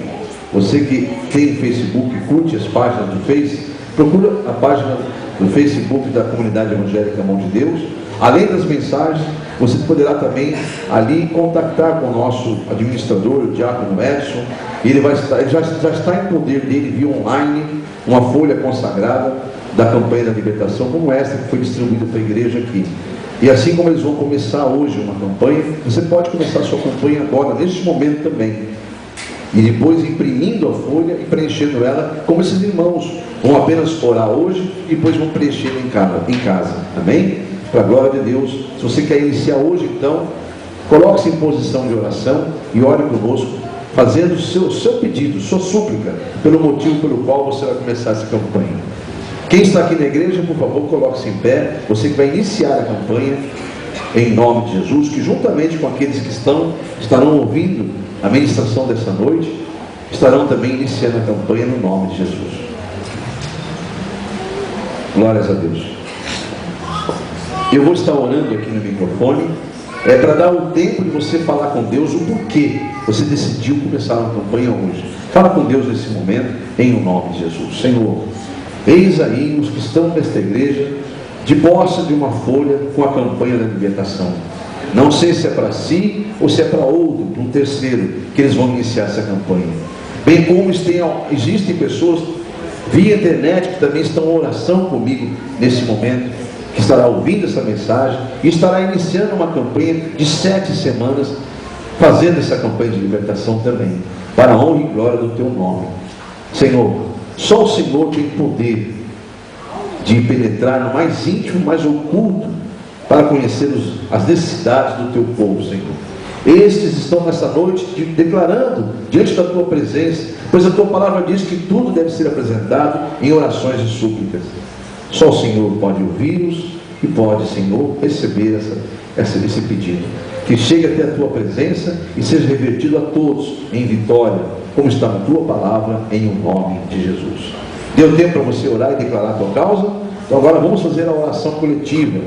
você que tem Facebook, curte as páginas do Face, procura a página do Facebook da Comunidade Evangélica Mão de Deus. Além das mensagens, você poderá também ali contactar com o nosso administrador, o diácono Edson. Ele já está em poder dele via online uma folha consagrada da campanha da libertação, como esta que foi distribuída para a igreja aqui. E assim como eles vão começar hoje uma campanha, você pode começar a sua campanha agora, neste momento também. E depois imprimindo a folha e preenchendo ela, como esses irmãos vão apenas orar hoje e depois vão preencher em casa. Amém? Para a glória de Deus. Se você quer iniciar hoje, então, coloque-se em posição de oração e ore conosco, fazendo o seu pedido, sua súplica, pelo motivo pelo qual você vai começar essa campanha. Quem está aqui na igreja, por favor, coloque-se em pé. Você que vai iniciar a campanha, em nome de Jesus, que juntamente com aqueles que estarão ouvindo a ministração dessa noite, estarão também iniciando a campanha no nome de Jesus. Glórias a Deus. Eu vou estar orando aqui no microfone, para dar o tempo de você falar com Deus o porquê você decidiu começar uma campanha hoje. Fala com Deus nesse momento, em nome de Jesus. Senhor, eis aí os que estão nesta igreja, de posse de uma folha com a campanha da libertação. Não sei se é para si ou se é para outro, para um terceiro, que eles vão iniciar essa campanha. Bem como existem pessoas via internet que também estão em oração comigo nesse momento, que estará ouvindo essa mensagem e estará iniciando uma campanha de 7 semanas, fazendo essa campanha de libertação também, para a honra e glória do teu nome. Senhor, só o Senhor tem poder de penetrar no mais íntimo, mais oculto, para conhecer as necessidades do teu povo, Senhor. Estes estão nessa noite declarando diante da tua presença, pois a tua palavra diz que tudo deve ser apresentado em orações e súplicas. Só o Senhor pode ouvi-los e pode, Senhor, receber esse pedido. Que chegue até a tua presença e seja revertido a todos em vitória, como está na tua palavra, em o nome de Jesus. Deu tempo para você orar e declarar a tua causa? Então agora vamos fazer a oração coletiva,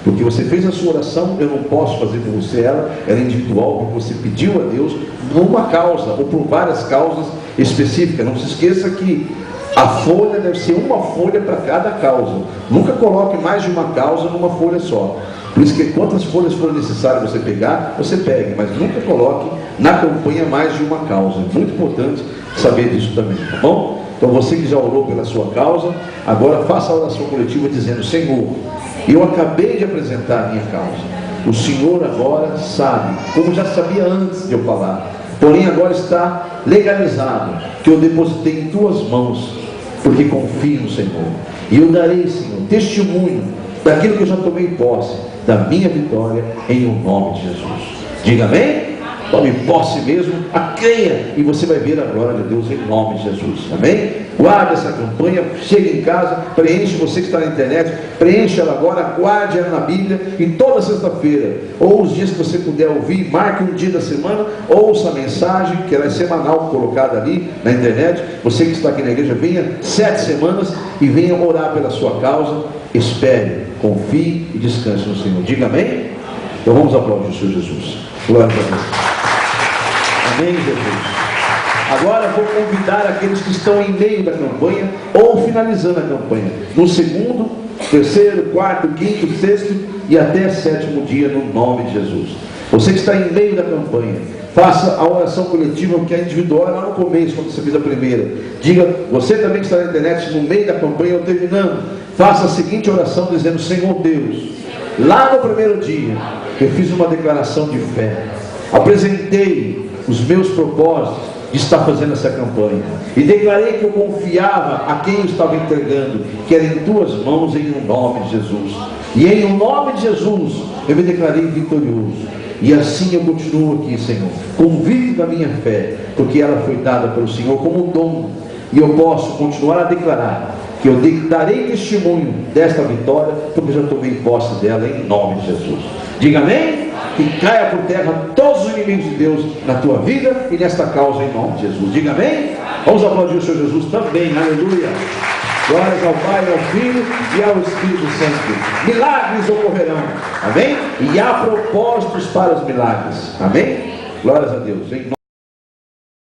porque você fez a sua oração, eu não posso fazer por você ela é individual, porque você pediu a Deus numa causa, ou por várias causas específicas. Não se esqueça que a folha deve ser uma folha para cada causa. Nunca coloque mais de uma causa numa folha só. Por isso que quantas folhas for necessário você pegar, você pegue, mas nunca coloque na campanha mais de uma causa. É muito importante saber disso também, tá bom? Então você que já orou pela sua causa, agora faça a oração coletiva dizendo: Senhor, eu acabei de apresentar a minha causa. O Senhor agora sabe, como já sabia antes de eu falar, porém agora está legalizado, que eu depositei em tuas mãos, porque confio no Senhor. E eu darei, Senhor, testemunho daquilo que eu já tomei posse, da minha vitória, em o nome de Jesus. Diga amém? Tome posse mesmo, creia, e você vai ver a glória de Deus em nome de Jesus. Amém? Guarde essa campanha, chegue em casa, preenche, você que está na internet, preenche ela agora, guarde ela na Bíblia, e toda sexta-feira, ou os dias que você puder ouvir, marque um dia da semana, ouça a mensagem, que ela é semanal, colocada ali na internet. Você que está aqui na igreja, venha 7 semanas e venha orar pela sua causa. Espere, confie e descanse no Senhor. Diga amém? Então vamos aplaudir o Senhor Jesus. Glória a Deus. Amém, Jesus. Agora vou convidar aqueles que estão em meio da campanha ou finalizando a campanha, no segundo, terceiro, quarto, quinto, sexto e até 7º dia, no nome de Jesus. Você que está em meio da campanha, faça a oração coletiva, que é individual, lá no começo, quando você fez a primeira. Diga, você também que está na internet, no meio da campanha ou terminando, faça a seguinte oração dizendo: Senhor Deus, lá no primeiro dia, eu fiz uma declaração de fé, apresentei os meus propósitos de estar fazendo essa campanha, e declarei que eu confiava a quem eu estava entregando, que era em tuas mãos, em o nome de Jesus. E em o nome de Jesus eu me declarei vitorioso, e assim eu continuo aqui, Senhor, convicto da minha fé, porque ela foi dada pelo Senhor como um dom, e eu posso continuar a declarar que eu darei testemunho desta vitória, porque eu já tomei posse dela em nome de Jesus. Diga amém? Que caia por terra todos os inimigos de Deus na tua vida e nesta causa em nome de Jesus. Diga amém? Vamos aplaudir o Senhor Jesus também, aleluia. Glórias ao Pai, ao Filho e ao Espírito Santo. Milagres ocorrerão, amém? E há propósitos para os milagres, amém? Glórias a Deus.